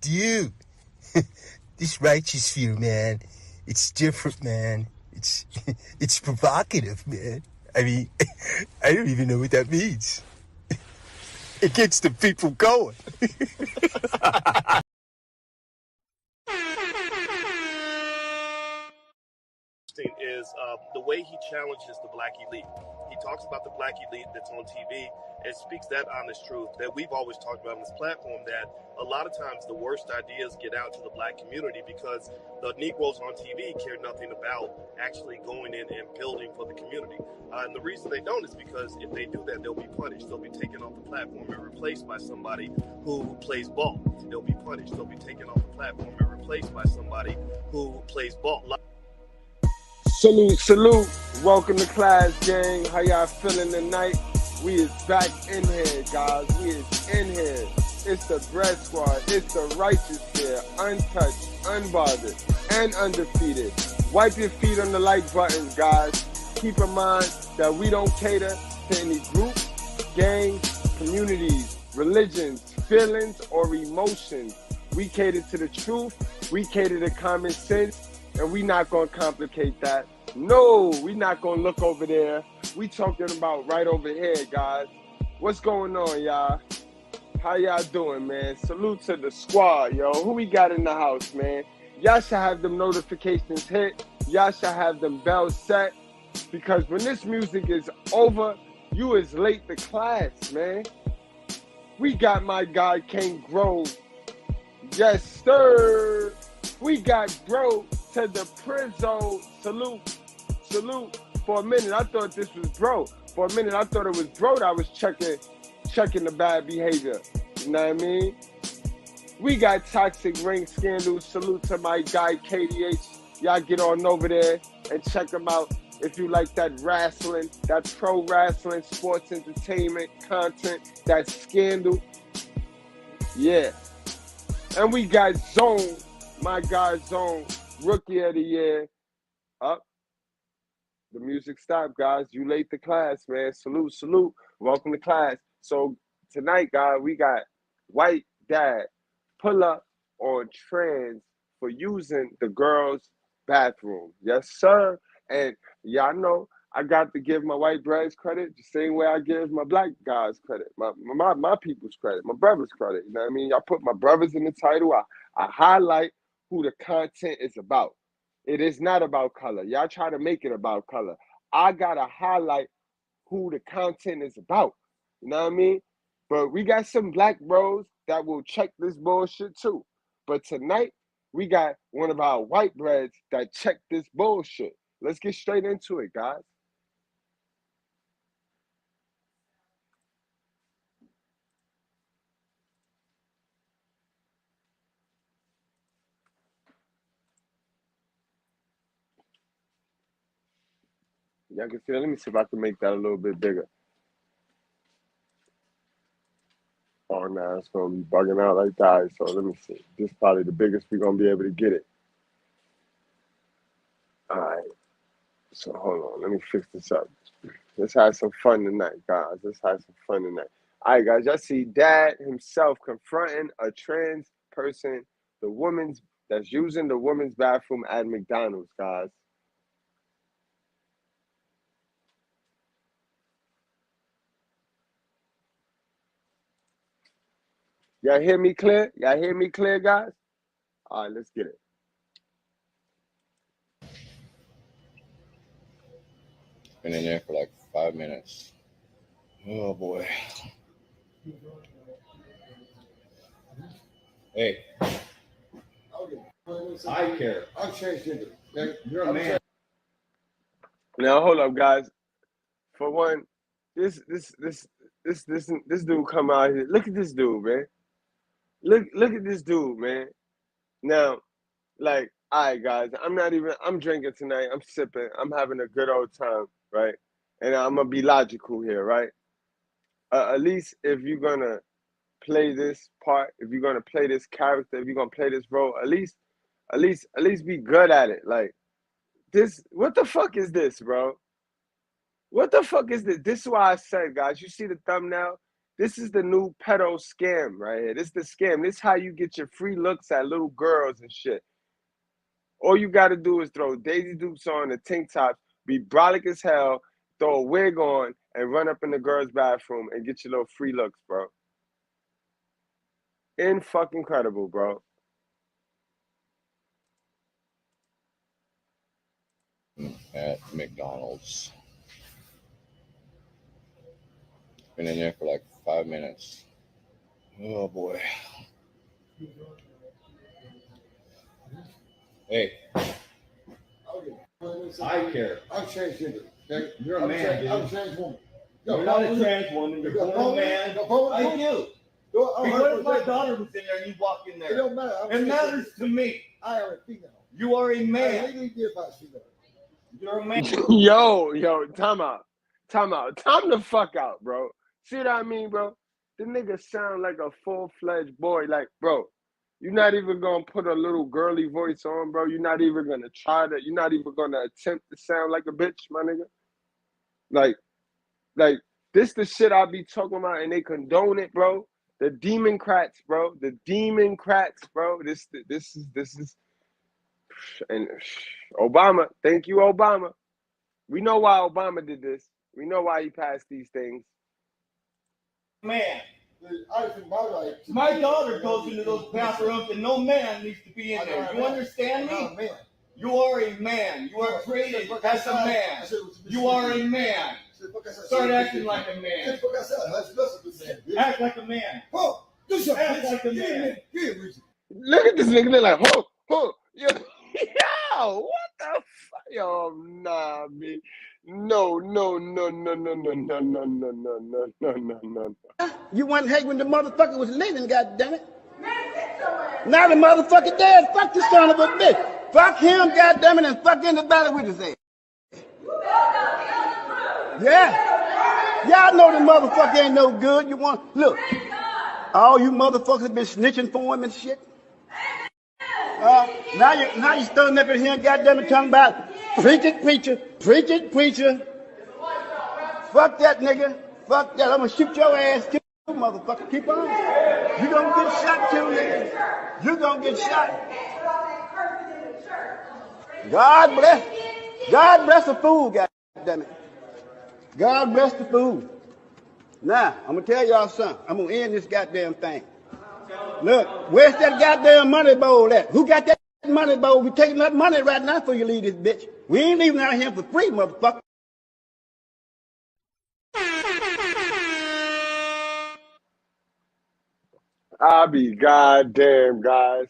Dude, this righteous view, man, it's different, man. It's it's provocative, man. I mean, I don't even know what that means. It gets the people going. Is the way he challenges the black elite. He talks about the black elite that's on TV and speaks that honest truth that we've always talked about on this platform, that a lot of times the worst ideas get out to the black community because the Negroes on TV care nothing about actually going in and building for the community. And the reason they don't is because if they do that, they'll be punished. They'll be taken off the platform and replaced by somebody who plays ball. They'll be punished. They'll be taken off the platform and replaced by somebody who plays ball. Salute, salute. Welcome to class, gang. How y'all feeling tonight? We is back in here, guys. We is in here. It's the Bread Squad. It's the righteous here. Untouched, unbothered, and undefeated. Wipe your feet on the like buttons, guys. Keep in mind that we don't cater to any groups, gangs, communities, religions, feelings, or emotions. We cater to the truth. We cater to common sense. And we not going to complicate that. No, we not going to look over there. We talking about right over here, guys. What's going on, y'all? How y'all doing, man? Salute to the squad, yo. Who we got in the house, man? Y'all should have them notifications hit. Y'all should have them bells set. Because when this music is over, you is late to class, man. We got my guy, King Grove. Yes, sir. We got bro to the prison. Salute. For a minute, I thought this was bro. For a minute, I thought it was bro that was checking the bad behavior. You know what I mean? We got toxic ring scandals. Salute to my guy, KDH. Y'all get on over there and check him out if you like that wrestling, that pro wrestling, sports entertainment content, that scandal. Yeah. And we got Zone. My guy Zone, Rookie of the Year. Up. The music stopped, guys. You late to class, man. Salute. Welcome to class. So tonight, guys, we got white dad pull up on trans for using the girls' bathroom. Yes, sir. And y'all know I got to give my white brothers credit the same way I give my black guys credit, my people's credit, my brothers' credit. You know what I mean? I put my brothers in the title. I highlight who the content is about. It is not about color. Y'all try to make it about color. I gotta highlight who the content is about. You know what I mean? But we got some black bros that will check this bullshit too. But tonight, we got one of our white breads that check this bullshit. Let's get straight into it, guys. Y'all can see that. Let me see if I can make that a little bit bigger. Oh, no, it's going to be bugging out like that. So let me see. This is probably the biggest we're going to be able to get it. All right. So hold on. Let me fix this up. Let's have some fun tonight, guys. All right, guys. Y'all see Dad himself confronting a trans person, the woman's that's using the women's bathroom at McDonald's, guys. Y'all hear me clear? Guys? All right, let's get it. Been in there for like 5 minutes. Oh boy. Hey. I care. I'm transgender. You're a man. Now hold up, guys. For one, this dude come out here. Look at this dude, man. Look at this dude, man. Now, like, all right, guys, I'm drinking tonight. I'm sipping. I'm having a good old time, right? And I'm going to be logical here, right? At least if you're going to play this part, if you're going to play this character, if you're going to play this role, at least be good at it. Like, this, what the fuck is this, bro? What the fuck is this? This is why I said, guys, you see the thumbnail? This is the new pedo scam right here. This is the scam. This is how you get your free looks at little girls and shit. All you got to do is throw Daisy Dukes on, the tank tops, be brolic as hell, throw a wig on, and run up in the girl's bathroom and get your little free looks, bro. Fucking incredible, bro. At McDonald's. Been in there for like 5 minutes. Oh boy. Hey. I care. I'm transgender. Okay? You're a man, dude. I'm a trans woman. You're not a trans woman. You're born a man. I do. What if my daughter was in there and you walk in there? It don't matter. It matters to me. I am a female. You are a man. I legally identify as female. You're a man. Yo, time out. Time the fuck out, bro. See what I mean, bro? The nigga sound like a full-fledged boy. Like, bro, you're not even gonna put a little girly voice on, bro. You're not even gonna try to, you're not even gonna attempt to sound like a bitch, my nigga. Like, this the shit I be talking about and they condone it, bro. The Democrats, bro. The Democrats, bro. This is, and Obama, thank you, Obama. We know why Obama did this. We know why he passed these things. Man. I think my right. My daughter goes into those bathrooms and no man needs to be in there. You understand me? You are a man. You are created as a man. You are a man. Start acting like a man. Act like a man. Act like a man. Look at this nigga. They're like, yo, what the fuck? Yo, nah, man. No. You wasn't hate when the motherfucker was living, goddammit. Now the motherfucker dead. Fuck this son of a bitch. Fuck him, goddammit, and fuck anybody with his ass. Yeah. Y'all know the motherfucker ain't no good. You want, look, all you motherfuckers been snitching for him and shit. Now you standing up in here, goddammit, talking about preach it, preacher. Fuck that nigga. Fuck that. I'm gonna shoot your ass too, motherfucker. Keep on. You gonna get shot too, nigga. You gonna get shot. God bless the fool, goddammit. God bless the fool. Now, I'm gonna tell y'all something. I'm gonna end this goddamn thing. Look, where's that goddamn money bowl at? Who got that money bowl? We taking that money right now before you leave this bitch. We ain't leaving out here for free, motherfucker. I'll be goddamn, guys.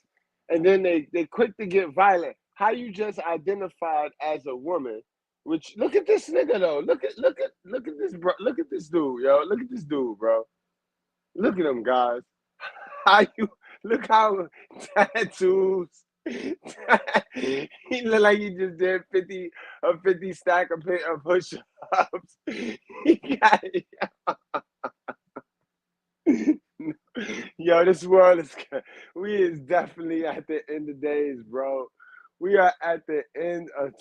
And then they quick to get violent. How you just identified as a woman? Which look at this nigga though. Look at this bro. Look at this dude, yo. Look at this dude, bro. Look at him, guys. How you look how tattoos. He look like he just did 50 stack of push-ups. He got it. Yo, this world we is definitely at the end of days, bro. We are at the end of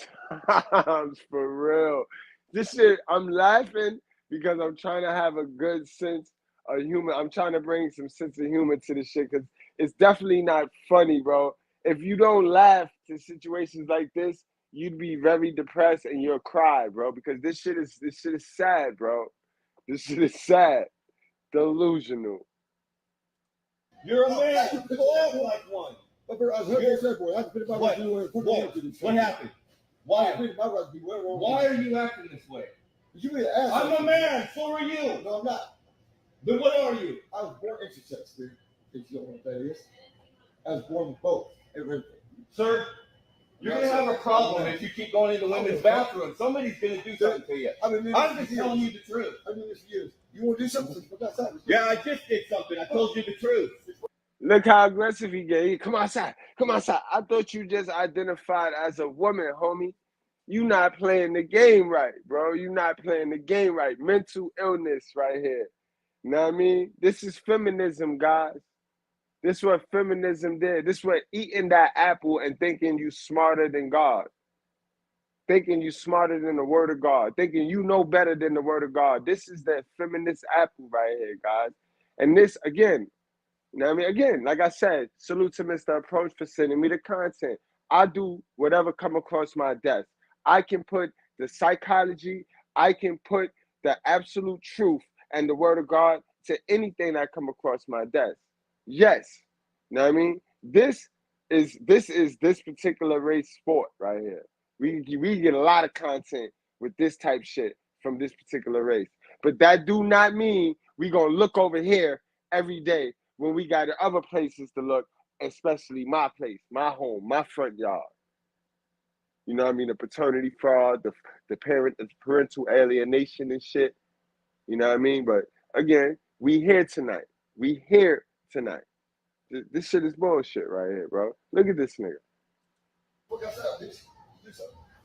times, for real. This shit, I'm laughing because I'm trying to have a good sense of humor. I'm trying to bring some sense of humor to this shit because it's definitely not funny, bro. If you don't laugh to situations like this, you'd be very depressed and you'll cry, bro, because this shit is sad, bro. This shit is sad. Delusional. You're a man. You act like one. What happened? Why are you acting this way? I'm a man. So are you. No, I'm not. Then what are you? I was born intersex, dude. If you don't know what that is. I was born with both. Sir, you're going to have a problem if you keep going into women's bathrooms. Somebody's going to do something to you. I'm just telling you the truth. I've been this for years. You want to do something? Yeah, I just did something. I told you the truth. Look how aggressive he get. Come outside. I thought you just identified as a woman, homie. You not playing the game right, bro. You not playing the game right. Mental illness right here. You know what I mean? This is feminism, guys. This is what feminism did. This is what eating that apple and thinking you smarter than God. thinking you smarter than the word of God, thinking you know better than the word of God. This is the feminist apple right here, guys. And this, again, you know what I mean? Again, like I said, salute to Mr. Approach for sending me the content. I do whatever come across my desk. I can put the psychology, I can put the absolute truth and the word of God to anything that come across my desk. Yes. You know what I mean? This is this particular race sport right here. We get a lot of content with this type shit from this particular race. But that do not mean we gonna look over here every day when we got other places to look, especially my place, my home, my front yard. You know what I mean? The paternity fraud, the parental alienation and shit. You know what I mean? But again, we here tonight. We here tonight. This shit is bullshit right here, bro. Look at this nigga.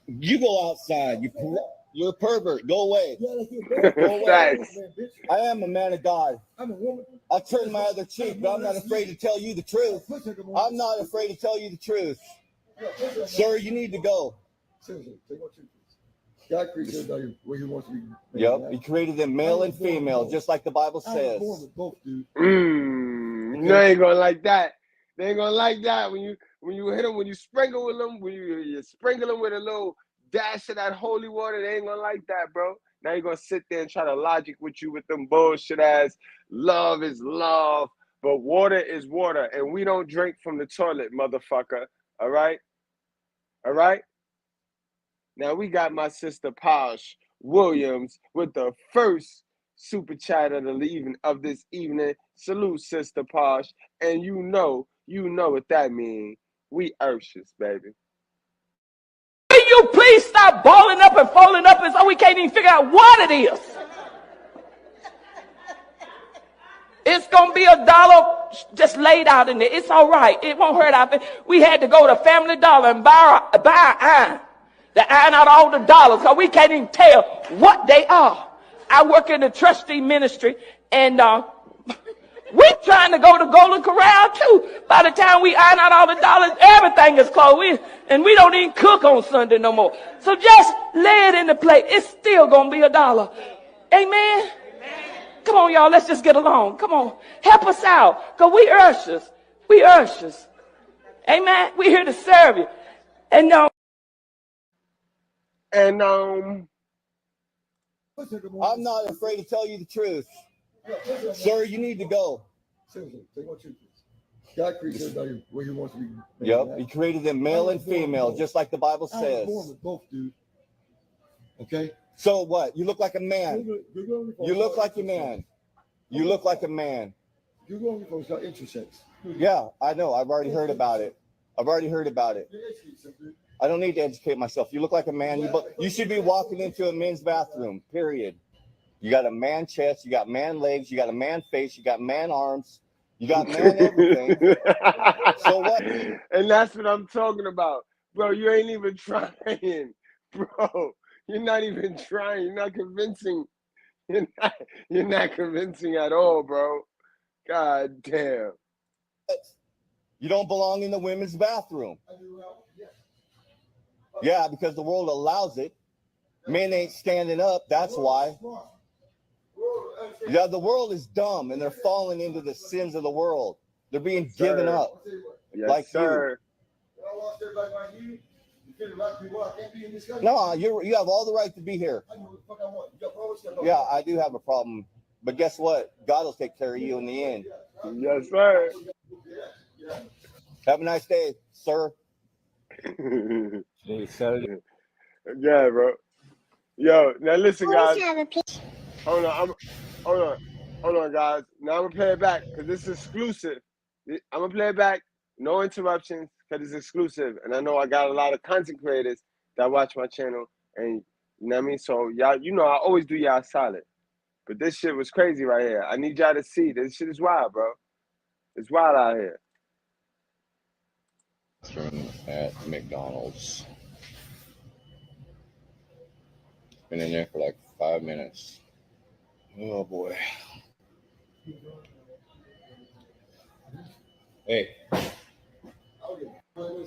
You go outside. You're a pervert. Go away. Go away. I am a man of God. I'm a woman. I turn my other cheek, but I'm not afraid to tell you the truth. I'm not afraid to tell you the truth. Sir, you need to go. Seriously, take what you God created everybody where he wants to be. Yep, he created them male and female, just like the Bible says. Both, dude. They ain't gonna like that. They ain't gonna like that when you hit them, when you sprinkle with them, when you sprinkle them with a little dash of that holy water. They ain't gonna like that, bro. Now you're gonna sit there and try to logic with you with them bullshit ass love is love, but water is water, and we don't drink from the toilet, motherfucker. All right? All right? Now we got my sister Posh Williams with the first super chat of this evening. Salute, Sister Posh. And you know what that means. We Urshus, baby. Will you please stop balling up and folding up as though we can't even figure out what it is? It's going to be $1 just laid out in there. It's all right. It won't hurt our feelings. We had to go to Family Dollar and buy iron. To iron out all the dollars because we can't even tell what they are. I work in the trustee ministry, and we're trying to go to Golden Corral too. By the time we iron out all the dollars, everything is closed. And we don't even cook on Sunday no more. So just lay it in the plate. It's still going to be $1. Amen? Come on, y'all. Let's just get along. Come on. Help us out. Because we Urshus. We Urshus. Amen? We're here to serve you. And I'm not afraid to tell you the truth. Sir, you need to go. Seriously, take what you God created everybody where he wants to be. Yep, he created them male and female, just like the Bible says. Both, dude. Okay? So what? You look like a man. You look like a man. You look like a man. Google only folks got intersex. Yeah, I know. I've already heard about it. I don't need to educate myself. You look like a man. You should be walking into a men's bathroom, period. You got a man chest. You got man legs. You got a man face. You got man arms. You got man everything. So what? And that's what I'm talking about. Bro, you ain't even trying. Bro, you're not even trying. You're not convincing. You're not convincing at all, bro. God damn. You don't belong in the women's bathroom. Yeah, because the world allows it. Men ain't standing up. That's why. Yeah, the world is dumb, and they're falling into the sins of the world. They're being given up. Yes, like sir. You. No, you have all the right to be here. Yeah, I do have a problem. But guess what? God will take care of you in the end. Yes, sir. Have a nice day, sir. Yeah, bro. Yo, now listen, guys. Hold on, guys. Now I'm gonna play it back because this is exclusive. I'm gonna play it back, no interruptions, because it's exclusive. And I know I got a lot of content creators that watch my channel, and you know what I mean. So y'all, I always do y'all solid. But this shit was crazy right here. I need y'all to see. This shit is wild, bro. It's wild out here. At McDonald's. Been in there for like 5 minutes. Oh boy. Hey.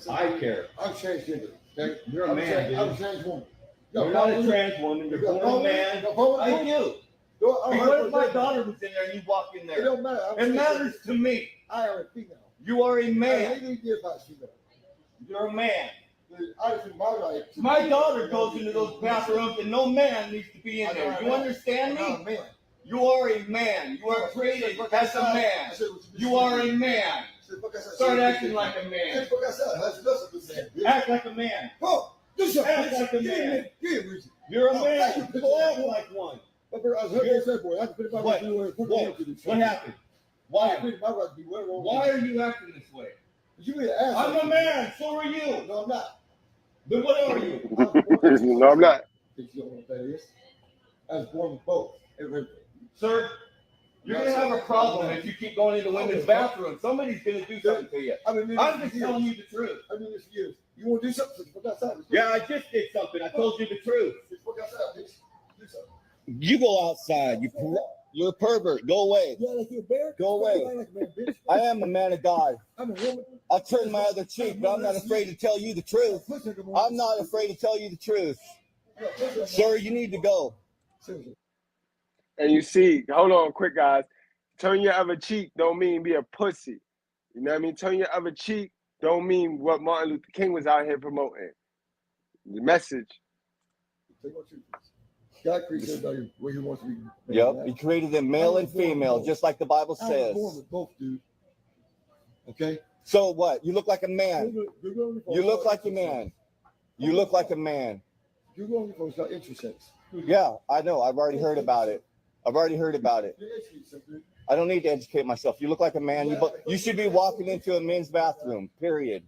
I care. I'm transgender. Okay? You're a man, dude. I'm a trans woman. You're not a trans woman. You're born a man. I do. What if my daughter was in there and you walk in there? It don't matter. It matters to me. I am a female. You are a man. I legally identify as female. You're a man. I just my right. My daughter goes into those bathrooms and no man needs to be in there. You understand me? You are a man. You are created as a man. You are a man. Start acting like a man. Act like a man. Act like a man. You're a man. Go act like one. What happened? Why? Why are you acting this way? I'm a man. So are you. No, I'm not. But what are you? No, I'm not. You know what that is? I was born with both. Sir, you're going to have a problem if you keep going into women's bathrooms. Somebody's going to do something to you. I'm just telling you the truth. I mean, this years. You want to do something? Look outside. Yeah, I just did something. I told you the truth. Look outside, bitch. Do something. You go outside. You're a pervert. Go away. Yeah, like you're a bear? Go away. Like a man, bitch. I am a man of God. I'm a woman. I turn my other cheek, but I'm not afraid to tell you the truth. I'm not afraid to tell you the truth. Sir, you need to go. And you see, hold on, quick guys. Turn your other cheek don't mean be a pussy. You know what I mean? Turn your other cheek don't mean what Martin Luther King was out here promoting. The message. God creates everybody where he wants to be. Yep, he created them male and female, just like the Bible I was says. born with both, dude. Okay? So what? You look like a man. You look like a man. You look like a man. Google on your phone, it's got intersex. Yeah, I know. I've already heard about it. I've already heard about it. I don't need to educate myself. You look like a man. You should be walking into a men's bathroom, period.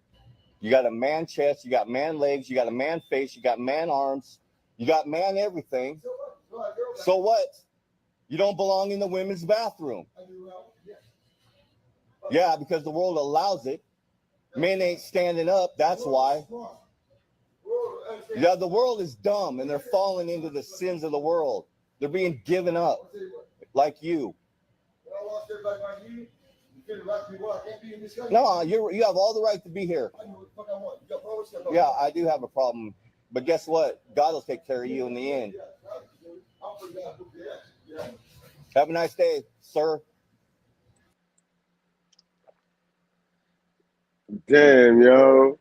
You got a man chest. You got man legs. You got a man face. You got man arms. You got man everything. So what? You don't belong in the women's bathroom. Yeah, because the world allows it. Men ain't standing up. That's why. Yeah, the world is dumb, and they're falling into the sins of the world. They're being given up, like you. No, you have all the right to be here. Yeah, I do have a problem, but guess what? God will take care of you in the end. Have a nice day, sir. Damn, yo.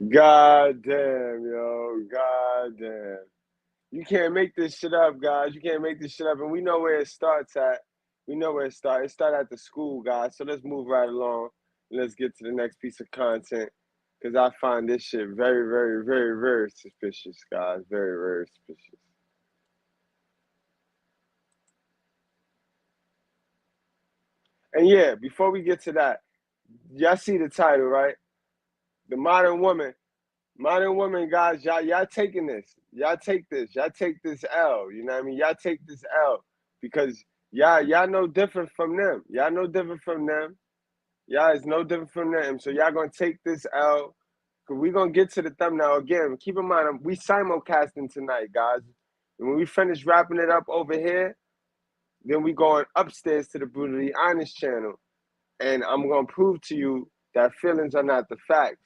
God damn, yo. God damn. You can't make this shit up, guys. You can't make this shit up. And we know where it starts at. We know where it starts. It started at the school, guys. So let's move right along. Let's get to the next piece of content. Because I find this shit very, very, very, very suspicious, guys. Very, very suspicious. And yeah, before we get to that, y'all see the title, right? The modern woman. Modern woman, guys, y'all taking this. Y'all take this. Y'all take this L. You know what I mean? Y'all take this L. Because y'all no different from them. Y'all no different from them. Y'all is no different from them. So y'all gonna take this L. Because we gonna get to the thumbnail again. Keep in mind, we simulcasting tonight, guys. And when we finish wrapping it up over here, then we going upstairs to the Brutally Honest channel. And I'm gonna prove to you that feelings are not the facts.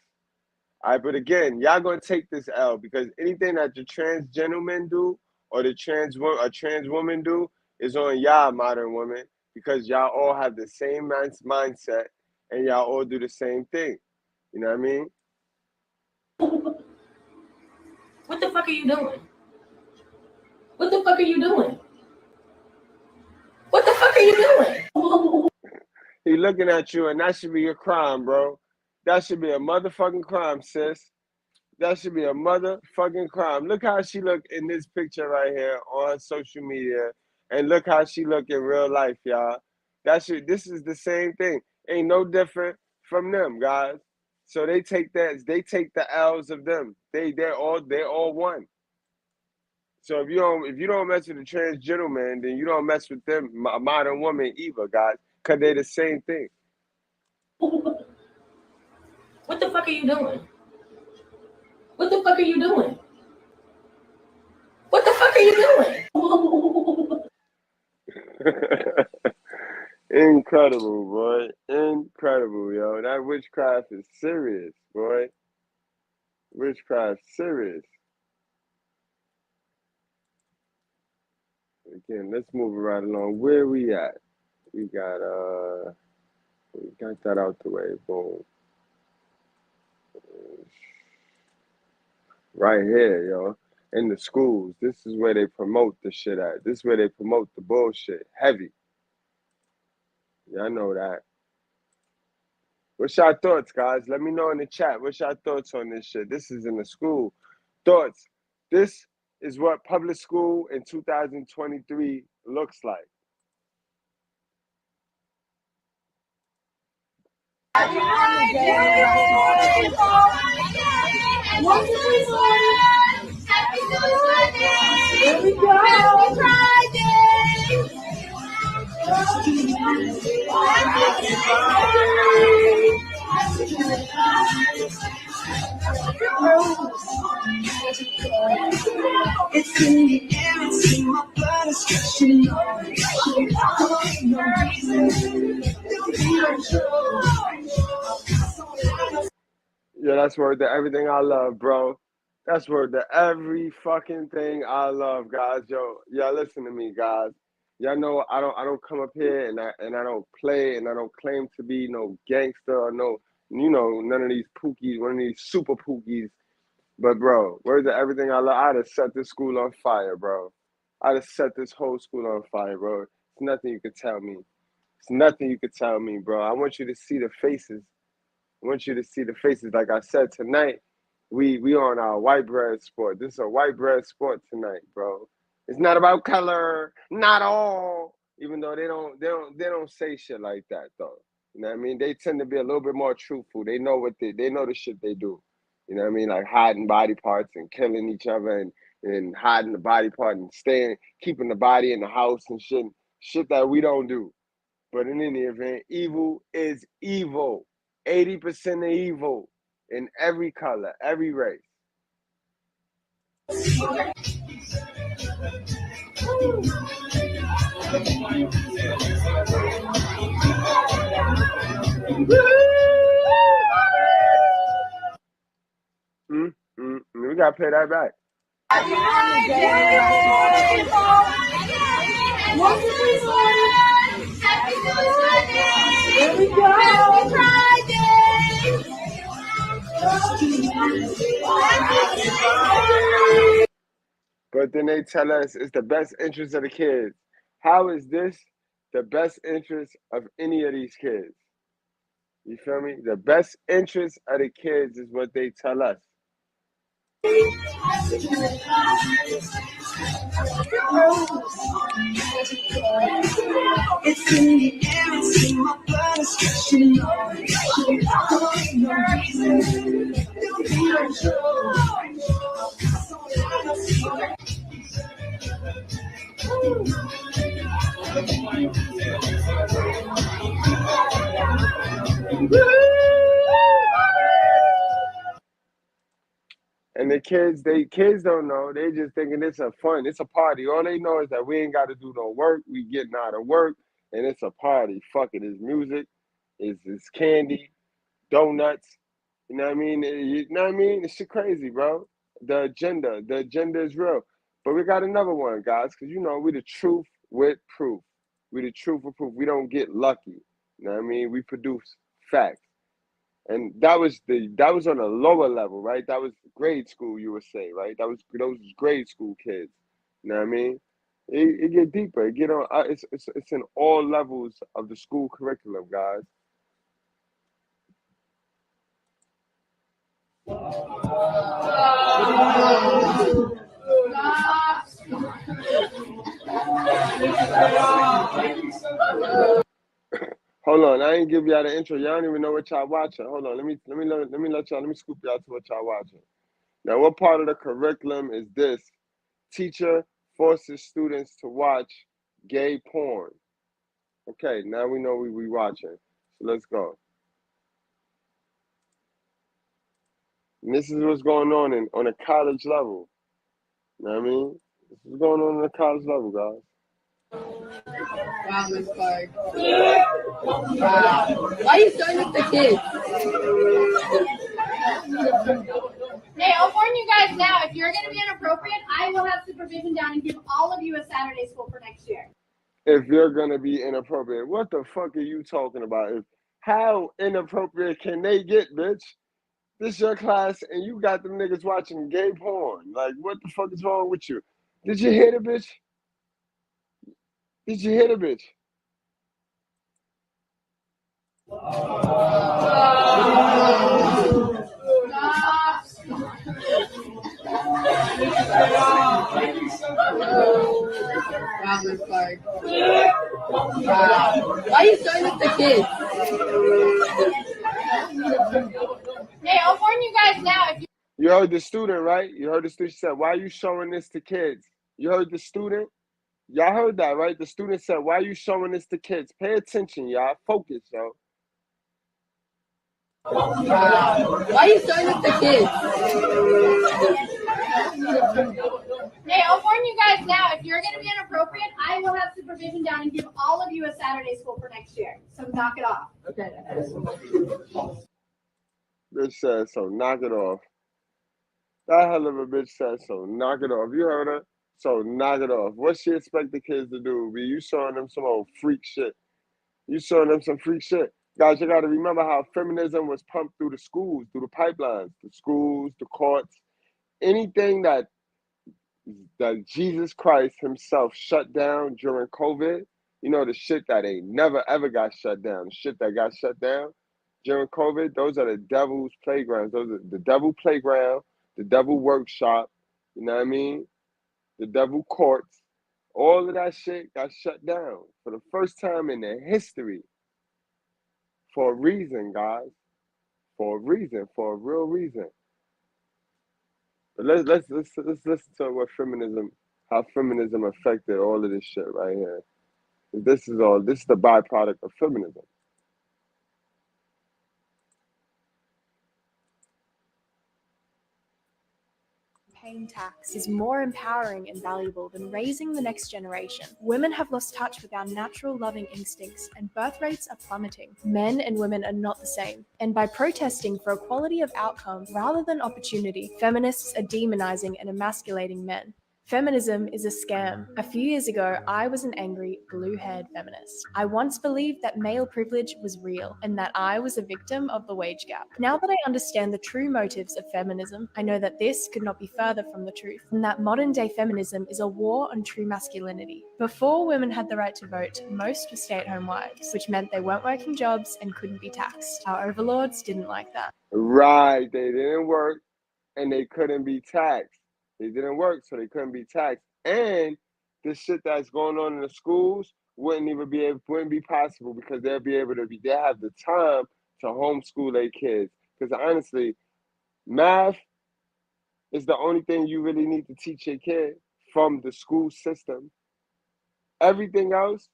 All right, but again, y'all gonna take this L because anything that the trans gentlemen do or the trans woman do is on y'all, modern women, because y'all all have the same mindset and y'all all do the same thing. You know what I mean? What the fuck are you doing? What the fuck are you doing? What the fuck are you doing? He looking at you, and that should be a crime, bro. That should be a motherfucking crime, sis. That should be a motherfucking crime. Look how she look in this picture right here on social media, and look how she look in real life, y'all. This is the same thing. Ain't no different from them, guys. So they take the L's of them. They're all one. So if you don't mess with a trans gentleman, then you don't mess with them, a modern woman either, guys, because they're the same thing. What the fuck are you doing? What the fuck are you doing? What the fuck are you doing? Incredible, boy. Incredible, yo. That witchcraft is serious, boy. Witchcraft serious. Again, let's move it right along. Where we at? We got that out the way. Boom. Right here, yo. In the schools. This is where they promote the shit at. This is where they promote the bullshit. Heavy. Yeah, I know that. What's your thoughts, guys? Let me know in the chat. What's your thoughts on this shit? This is in the school. Thoughts. This is what public school in 2023 looks like. Here we go. It's in the air, it's in my blood, it's stretching on. Yeah, that's word to everything I love, bro. That's word to every fucking thing I love, guys. Yo, y'all listen to me, guys. Y'all know I don't come up here and I don't play and I don't claim to be no gangster or no, none of these pookies, one of these super pookies. But bro, word to everything I love. I'd have set this school on fire, bro. I'd have set this whole school on fire, bro. It's nothing you could tell me. It's nothing you could tell me, bro. I want you to see the faces. I want you to see the faces. Like I said, tonight, we on our white bread sport. This is a white bread sport tonight, bro. It's not about color, not all. Even though they don't say shit like that though. You know what I mean? They tend to be a little bit more truthful. They know they know the shit they do. You know what I mean? Like hiding body parts and killing each other and hiding the body part and keeping the body in the house and shit that we don't do. But in any event, evil is evil. 80% of evil in every color, every race. We gotta play that back. Here we go. But then they tell us it's the best interest of the kids. How is this the best interest of any of these kids? You feel me? The best interest of the kids is what they tell us. It's in the air, it's in my blood, it's stretching on. And the kids don't know. They just thinking it's a fun. It's a party. All they know is that we ain't got to do no work. We getting out of work, and it's a party. Fuck it. It's music. It's candy, donuts. You know what I mean? You know what I mean? It's shit crazy, bro. The agenda is real. But we got another one, guys, because we the truth with proof. We the truth with proof. We don't get lucky. You know what I mean? We produce facts. And that was on a lower level, right? That was grade school, you would say, right? Those grade school kids. You know what I mean? It get deeper. It get on. It's in all levels of the school curriculum, guys. Hold on, I ain't give y'all the intro. Y'all don't even know what y'all watching. Hold on, let me scoop y'all to what y'all watching. Now, what part of the curriculum is this? Teacher forces students to watch gay porn. Okay, now we know we watching. So let's go. And this is what's going on a college level. You know what I mean? This is going on a college level, guys. Wow, Miss Clark. Wow. Why are you starting with the kids? going to be inappropriate, I will have supervision down and give all of you a Saturday school for next year. If you're gonna be inappropriate, what the fuck are you talking about? How inappropriate can they get, bitch? This your class and you got them niggas watching gay porn. Like, what the fuck is wrong with you? Did you hear the bitch? Did you hear the bitch? Wow, Miss Clark. Wow. Why are you showing this to kids? Hey, I'll warn you guys now. If You heard the student, right? You heard the student said, why are you showing this to kids? You heard the student? Y'all heard that, right? The student said, why are you showing this to kids? Pay attention, y'all. Focus, yo. Wow. Why are you showing this to kids? Hey, I'll warn you guys now. If you're going to be inappropriate, I will have supervision down and give all of you a Saturday school for next year. So knock it off. Okay. Bitch said, so knock it off. That hell of a bitch said, so knock it off. You heard her? So knock it off. What she expect the kids to do? Be you showing them some old freak shit. You showing them some freak shit. Guys, you got to remember how feminism was pumped through the schools, through the pipelines, the schools, the courts, anything that Jesus Christ himself shut down during COVID. You know, the shit that ain't never ever got shut down. The shit that got shut down during COVID, those are the devil's playgrounds. Those are the devil playground, the devil workshop, you know what I mean? The devil courts. All of that shit got shut down for the first time in their history. For a reason, guys. For a reason, for a real reason. But let's listen to what how feminism affected all of this shit right here. This is the byproduct of feminism. Paying tax is more empowering and valuable than raising the next generation. Women have lost touch with our natural loving instincts, and birth rates are plummeting. Men and women are not the same. And by protesting for equality of outcome rather than opportunity, feminists are demonizing and emasculating men. Feminism is a scam. A few years ago, I was an angry, blue-haired feminist. I once believed that male privilege was real and that I was a victim of the wage gap. Now that I understand the true motives of feminism, I know that this could not be further from the truth, and that modern-day feminism is a war on true masculinity. Before women had the right to vote, most were stay-at-home wives, which meant they weren't working jobs and couldn't be taxed. Our overlords didn't like that. Right, they didn't work and they couldn't be taxed. They didn't work, so they couldn't be taxed. And the shit that's going on in the schools wouldn't be possible because they'll have the time to homeschool their kids. Because honestly, math is the only thing you really need to teach your kid from the school system. Everything else,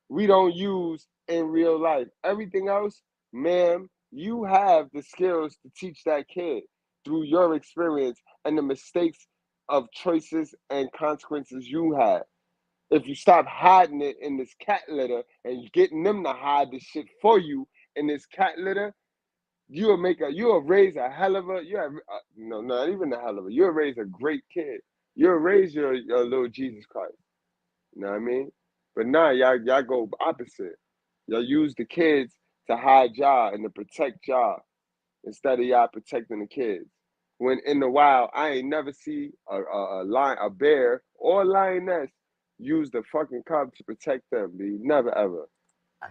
we don't use in real life. Everything else, ma'am, you have the skills to teach that kid through your experience and the mistakes of choices and consequences you had. If you stop hiding it in this cat litter and getting them to hide the shit for you in this cat litter, you'll raise a hell of a, no, not even a hell of a, you'll raise a great kid. You'll raise your little Jesus Christ. You know what I mean? But now y'all go opposite. Y'all use the kids to hide y'all and to protect y'all instead of y'all protecting the kids. When in the wild, I ain't never see a bear or a lioness use the fucking cub to protect them. Never ever.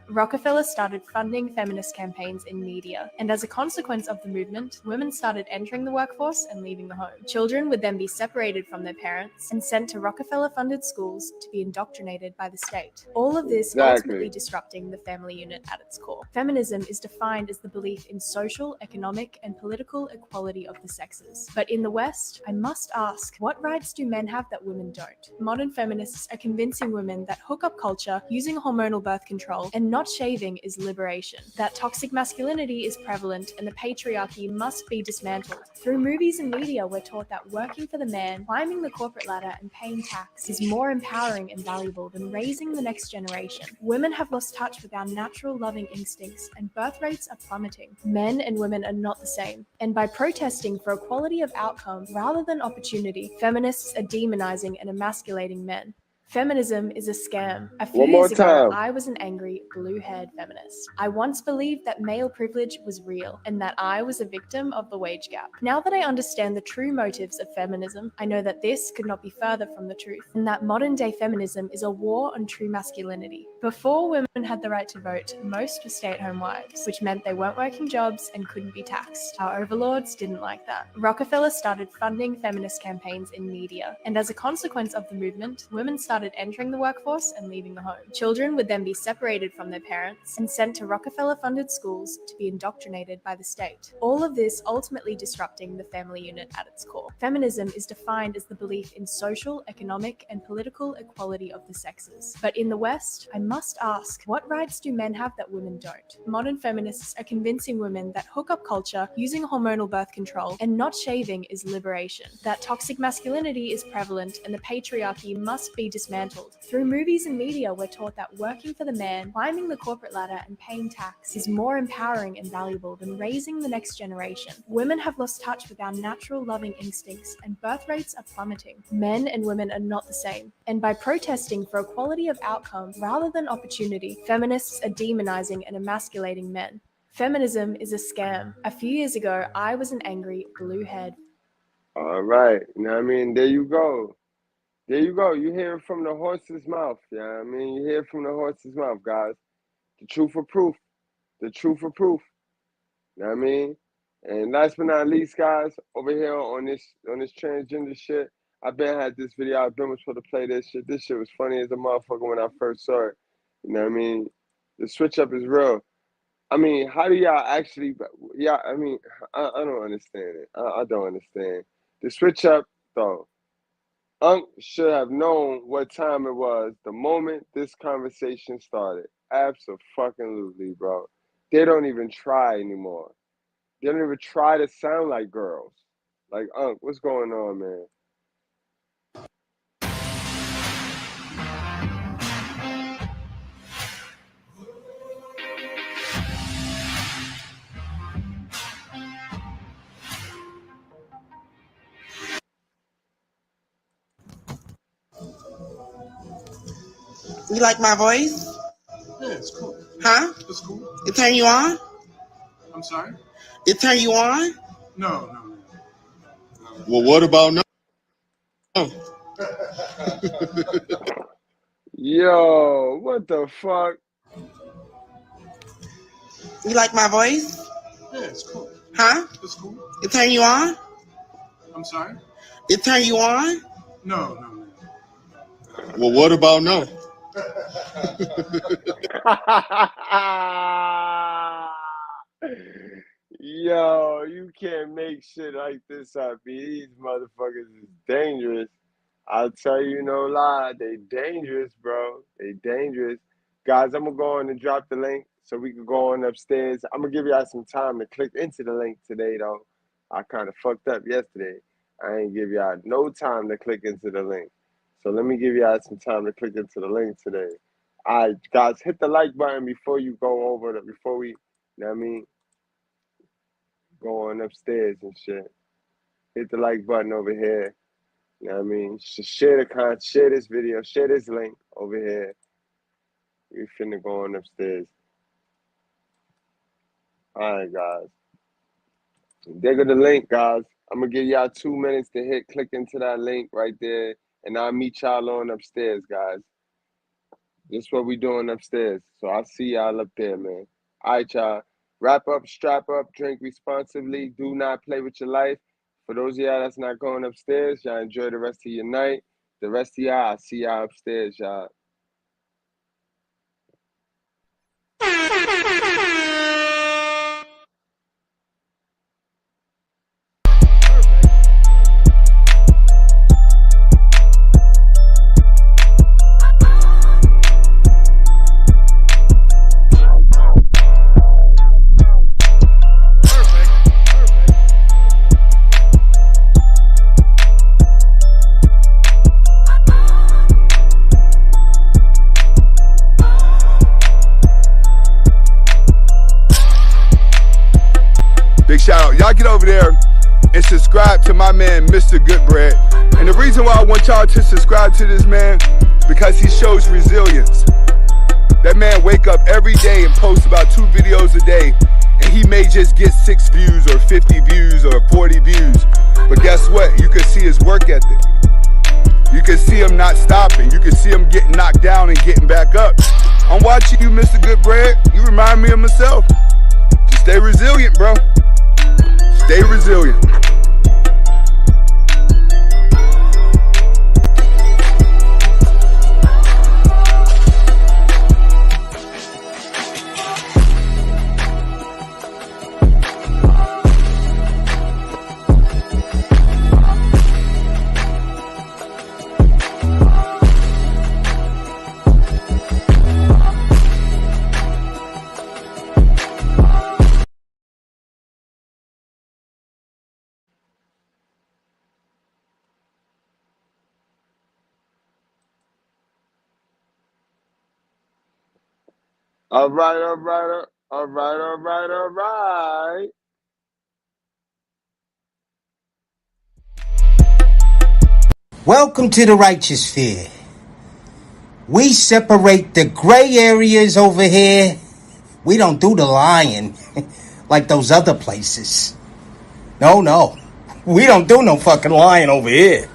Rockefeller started funding feminist campaigns in media, and as a consequence of the movement, women started entering the workforce and leaving the home. Children would then be separated from their parents and sent to Rockefeller-funded schools to be indoctrinated by the state. All of this ultimately disrupting the family unit at its core. Feminism is defined as the belief in social, economic, and political equality of the sexes. But in the West, I must ask, what rights do men have that women don't? Modern feminists are convincing women that hookup culture, using hormonal birth control, and not shaving is liberation. That toxic masculinity is prevalent and the patriarchy must be dismantled. Through movies and media, we're taught that working for the man, climbing the corporate ladder, and paying tax is more empowering and valuable than raising the next generation. Women have lost touch with our natural loving instincts, and birth rates are plummeting. Men and women are not the same. And by protesting for equality of outcome rather than opportunity, feminists are demonizing and emasculating men. Feminism is a scam. A few years ago, I was an angry, blue-haired feminist. I once believed that male privilege was real and that I was a victim of the wage gap. Now that I understand the true motives of feminism, I know that this could not be further from the truth, and that modern-day feminism is a war on true masculinity. Before women had the right to vote, most were stay-at-home wives, which meant they weren't working jobs and couldn't be taxed. Our overlords didn't like that. Rockefeller started funding feminist campaigns in media, and as a consequence of the movement, women started entering the workforce and leaving the home. Children would then be separated from their parents and sent to Rockefeller-funded schools to be indoctrinated by the state. All of this ultimately disrupting the family unit at its core. Feminism is defined as the belief in social, economic, and political equality of the sexes. But in the West, I must ask, what rights do men have that women don't? Modern feminists are convincing women that hookup culture, using hormonal birth control, and not shaving is liberation. That toxic masculinity is prevalent and the patriarchy must be dismantled. Through movies and media, we're taught that working for the man, climbing the corporate ladder, and paying tax is more empowering and valuable than raising the next generation. Women have lost touch with our natural loving instincts, and birth rates are plummeting. Men and women are not the same. And by protesting for equality of outcome rather than opportunity, feminists are demonizing and emasculating men. Feminism is a scam. A few years ago, I was an angry, blue-haired. All right. You know what I mean? There you go. There you go. You hear it from the horse's mouth. Yeah, you know I mean, you hear it from the horse's mouth, guys. The truth of proof. The truth of proof. You know what I mean? And last but not least, guys, over here on this transgender shit, I've been had this video. I've been supposed to play this shit. This shit was funny as a motherfucker when I first saw it. You know what I mean? The switch up is real. I mean, how do y'all actually? Yeah, I mean, I don't understand it. I don't understand the switch up though. Unc should have known what time it was the moment this conversation started. Abso-fucking-lutely, bro. They don't even try anymore. They don't even try to sound like girls. Like, Unc, what's going on, man? You like my voice? Yeah, it's cool. Huh? It's cool. It turn you on? I'm sorry? It turn you on? No. Well, what about now? Yo, what the fuck? You like my voice? Yeah, it's cool. Huh? It's cool. It turn you on? I'm sorry? It turn you on? No. Well, what about now? Yo, you can't make shit like this up. These motherfuckers is dangerous. I'll tell you no lie. They dangerous, bro. They dangerous. Guys, I'm going to go on and drop the link so we can go on upstairs. I'm going to give y'all some time to click into the link today, though. I kind of fucked up yesterday. I ain't give y'all no time to click into the link. So let me give y'all some time to click into the link today. All right, guys, hit the like button before you go over, before we, you know what I mean, go on upstairs and shit. Hit the like button over here. You know what I mean? Share this video, share this link over here. We finna go on upstairs. All right, guys. Dig the link, guys. I'm gonna give y'all 2 minutes to click into that link right there, and I'll meet y'all on upstairs, guys. This is what we doing upstairs. So I'll see y'all up there, man. All right, y'all. Wrap up, strap up, drink responsibly. Do not play with your life. For those of y'all that's not going upstairs, y'all enjoy the rest of your night. The rest of y'all, I'll see y'all upstairs, y'all. Big shout out. Y'all get over there and subscribe to my man, Mr. Goodbread. And the reason why I want y'all to subscribe to this man, because he shows resilience. That man wake up every day and post about 2 videos a day, and he may just get 6 views or 50 views or 40 views. But guess what? You can see his work ethic. You can see him not stopping. You can see him getting knocked down and getting back up. I'm watching you, Mr. Goodbread. You remind me of myself. Just stay resilient, bro. Stay resilient. All right. Welcome to the righteous sphere. We separate the gray areas over here. We don't do the lying like those other places. No. We don't do no fucking lying over here.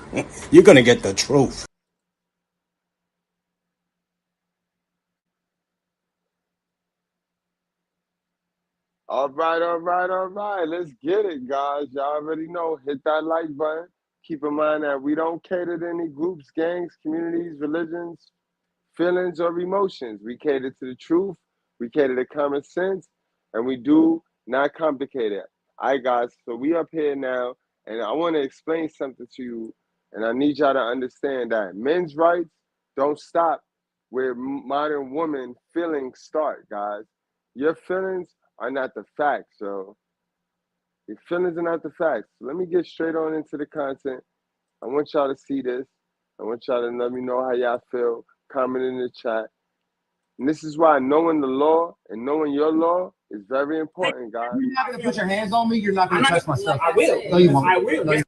You're gonna get the truth. All right. Let's get it, guys. Y'all already know. Hit that like button. Keep in mind that we don't cater to any groups, gangs, communities, religions, feelings, or emotions. We cater to the truth. We cater to common sense. And we do not complicate it. All right, guys. So we up here now. And I want to explain something to you. And I need y'all to understand that men's rights don't stop where modern women feelings start, guys. Your feelings are not the facts, so your feelings are not the facts. So let me get straight on into the content. I want y'all to see this. I want y'all to let me know how y'all feel. Comment in the chat. And this is why knowing the law and knowing your law is very important, guys. You're not going to put your hands on me. You're not going to touch my stuff. I will. No, you won't. I will. No,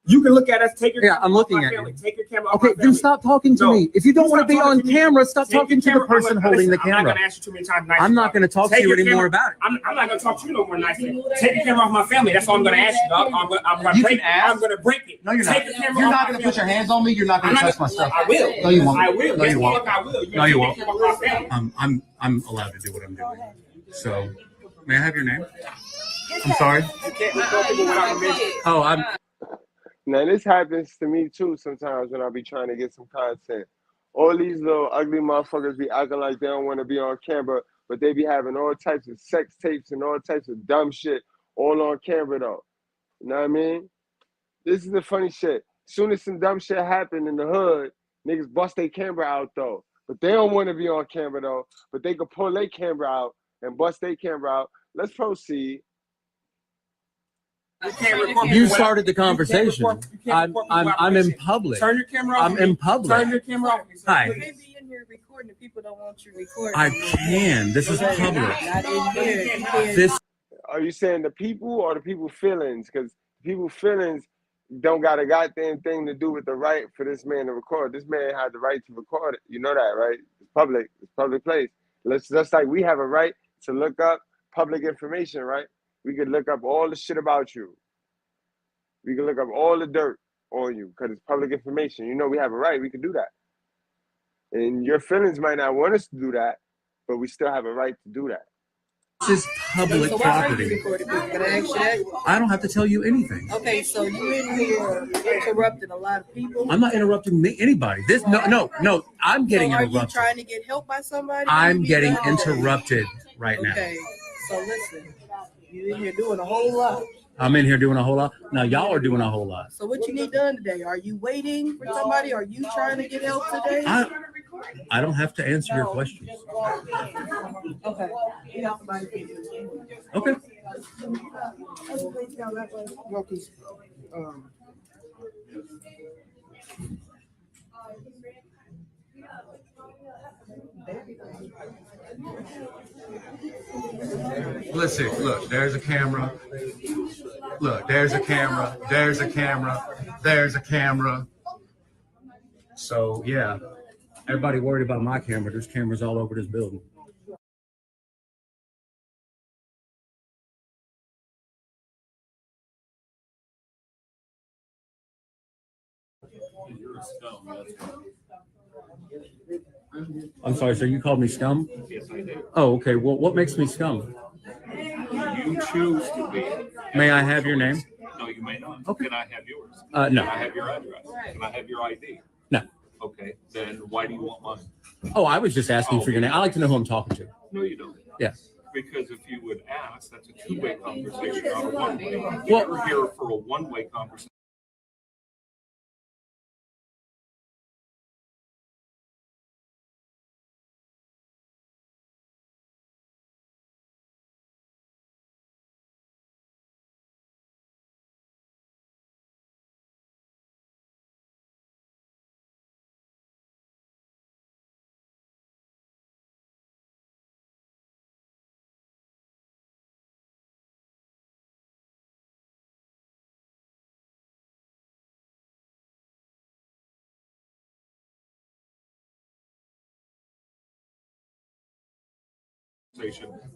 you can look at us. Take your camera I'm looking off my at family. you. Take your camera off Okay, my then family. stop talking to me. If you don't want to be on camera, stop talking to the person holding the camera. I'm not going to ask you too many times. I'm not going to talk to you anymore about it. I'm not going to talk to you no more nicely. Take your camera off my family. That's all I'm going to ask you, dog. I'm going to break it. No, you're not. Take your camera You're off not my going to family. put your hands on me. You're not going to touch my stuff. I will. No, you won't. I will. No, you Yes, won't. I will. No, you won't. I'm allowed to do what I'm doing. So, may I have your name? I'm sorry. You can't report people without permission. Oh, Now, this happens to me too sometimes when I be trying to get some content. All these little ugly motherfuckers be acting like they don't want to be on camera, but they be having all types of sex tapes and all types of dumb shit all on camera though. You know what I mean? This is the funny shit. Soon as some dumb shit happen in the hood, niggas bust their camera out though. But they don't want to be on camera though. But they could pull their camera out and bust their camera out. Let's proceed. you started the conversation. I'm in public. Turn your camera off. I'm in public. Turn your camera off. Hi. You can't be in here recording if people don't want you recording. I can. This is public. Not in here. This. Are you saying the people or the people feelings? Because people feelings don't got a goddamn thing to do with the right for this man to record. This man had the right to record it. You know that, right? It's public. It's public place. Just like we have a right to look up public information, right? We could look up all the shit about you. We can look up all the dirt on you because it's public information. You know we have a right. We can do that. And your feelings might not want us to do that, but we still have a right to do that. This is public property. I don't have to tell you anything. Okay, so you in here interrupting a lot of people. I'm not interrupting anybody. This no. I'm getting interrupted. Are you trying to get help by somebody? I'm getting interrupted right now. Okay, so listen, you in here doing a whole lot. I'm in here doing a whole lot. Now y'all are doing a whole lot. So what you need done today? Are you waiting for somebody? Are you trying to get help today? I don't have to answer your questions. Okay. Okay. Listen, look, there's a camera. Look, there's a camera. There's a camera. There's a camera. So, yeah, everybody worried about my camera. There's cameras all over this building. I'm sorry, sir, you called me scum? Yes, I did. Oh, okay. Well, what makes me scum? You choose to be. May I have your name? No, you may not. Okay. Can I have yours? No. Can I have your address? Can I have your ID? No. Okay, then why do you want mine? Oh, I was just asking for your name. I like to know who I'm talking to. No, you don't. Yes. Because if you would ask, that's a two-way conversation, not a one-way. Well, You're here for a one-way conversation.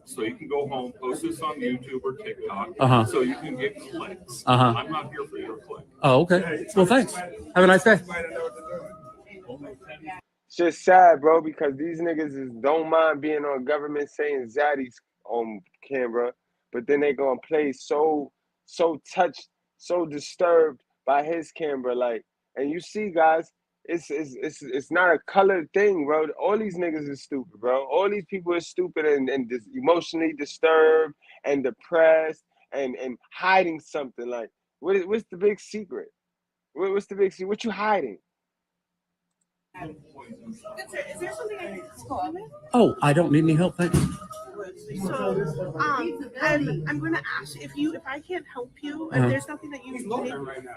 So you can go home, post this on YouTube or TikTok, so you can get clicks. I'm not here for your click. Oh, okay. Well, thanks. Have a nice day. It's just sad, bro, because these niggas don't mind being on government saying Zaddy's on camera, but then they gonna play so touched, so disturbed by his camera, like. And you see, guys, it's not a colored thing, bro. All these niggas is stupid, bro. All these people are stupid and emotionally disturbed and depressed and hiding something. Like, what's the big secret? What's the big secret? What you hiding? Is there something I can help with? Oh, I don't need any help, thanks. So, I'm going to ask if I can't help you, if there's nothing that you need,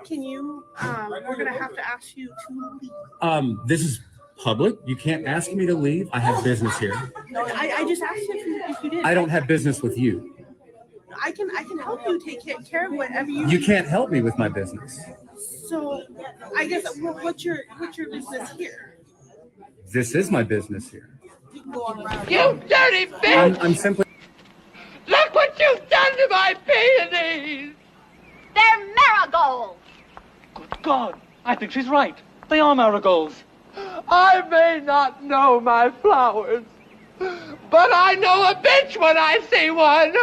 can you, we're going to have to ask you to leave. This is public. You can't ask me to leave. I have business here. No, I just asked if you did. I don't have business with you. I can help you take care of whatever you You can't help me with my business. So, I guess, what's your business here? This is my business here. You dirty bitch! I'm simply... Look what you've done to my peonies! They're marigolds! Good God, I think she's right. They are marigolds. I may not know my flowers, but I know a bitch when I see one!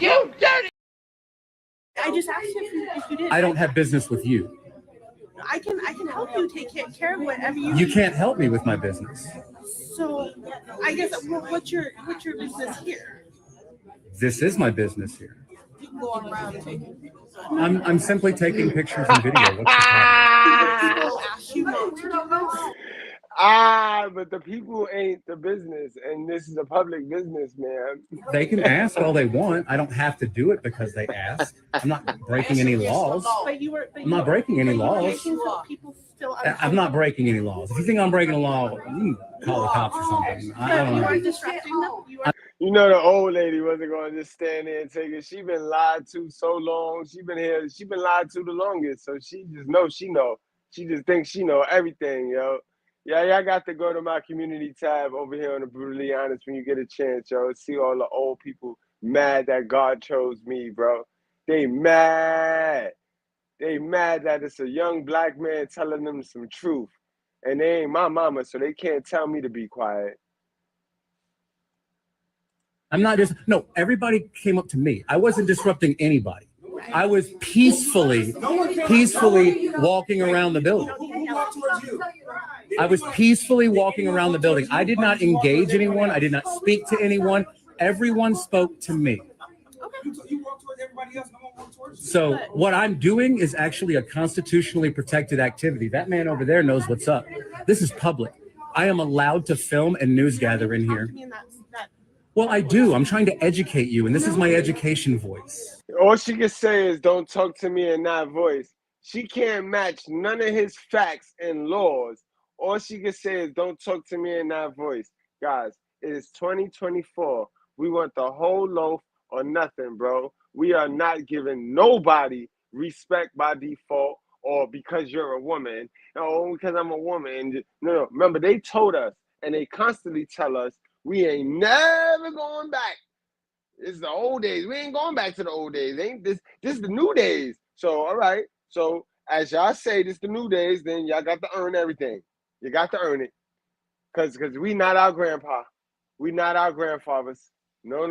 You dirty... I just asked if you did. I don't have business with you. I can help you take care of whatever you You can't help me with my business. So, I guess, what's your business here? This is my business here. You can go on around and take it. I'm simply taking pictures and video. What's the problem? People ask you not to do this. But the people ain't the business, and this is a public business, man. They can ask all they want. I don't have to do it because they ask. I'm not breaking any laws. I'm not breaking any laws. I'm not breaking any laws. If you think I'm breaking a law, you can call the cops or something. I don't know. You know the old lady wasn't going to just stand there and take it. She been lied to so long. She been lied to the longest. So she just knows she know. She just thinks she know everything, yo. Yeah, y'all got to go to my community tab over here on the Brutally Honest when you get a chance, yo. See all the old people mad that God chose me, bro. They mad. They mad that it's a young black man telling them some truth. And they ain't my mama, so they can't tell me to be quiet. I'm not just, no, everybody came up to me. I wasn't disrupting anybody. I was peacefully walking around the building. I was peacefully walking around the building. I did not engage anyone. I did not speak to anyone. Everyone spoke to me. So what I'm doing is actually a constitutionally protected activity. That man over there knows what's up. This is public. I am allowed to film and news gather in here. Well, I do. I'm trying to educate you, and this is my education voice. All she can say is don't talk to me in that voice. She can't match none of his facts and laws. All she can say is don't talk to me in that voice. Guys, It is 2024. We want the whole loaf or nothing, bro. We are not giving nobody respect by default or because you're a woman. Oh, because I'm a woman. No. Remember, they told us and they constantly tell us we ain't never going back. It's the old days. We ain't going back to the old days. Ain't this is the new days. So, all right. So, as y'all say, this the new days, then y'all got to earn everything. You got to earn it. Because we not our grandpa. We not our grandfathers. No.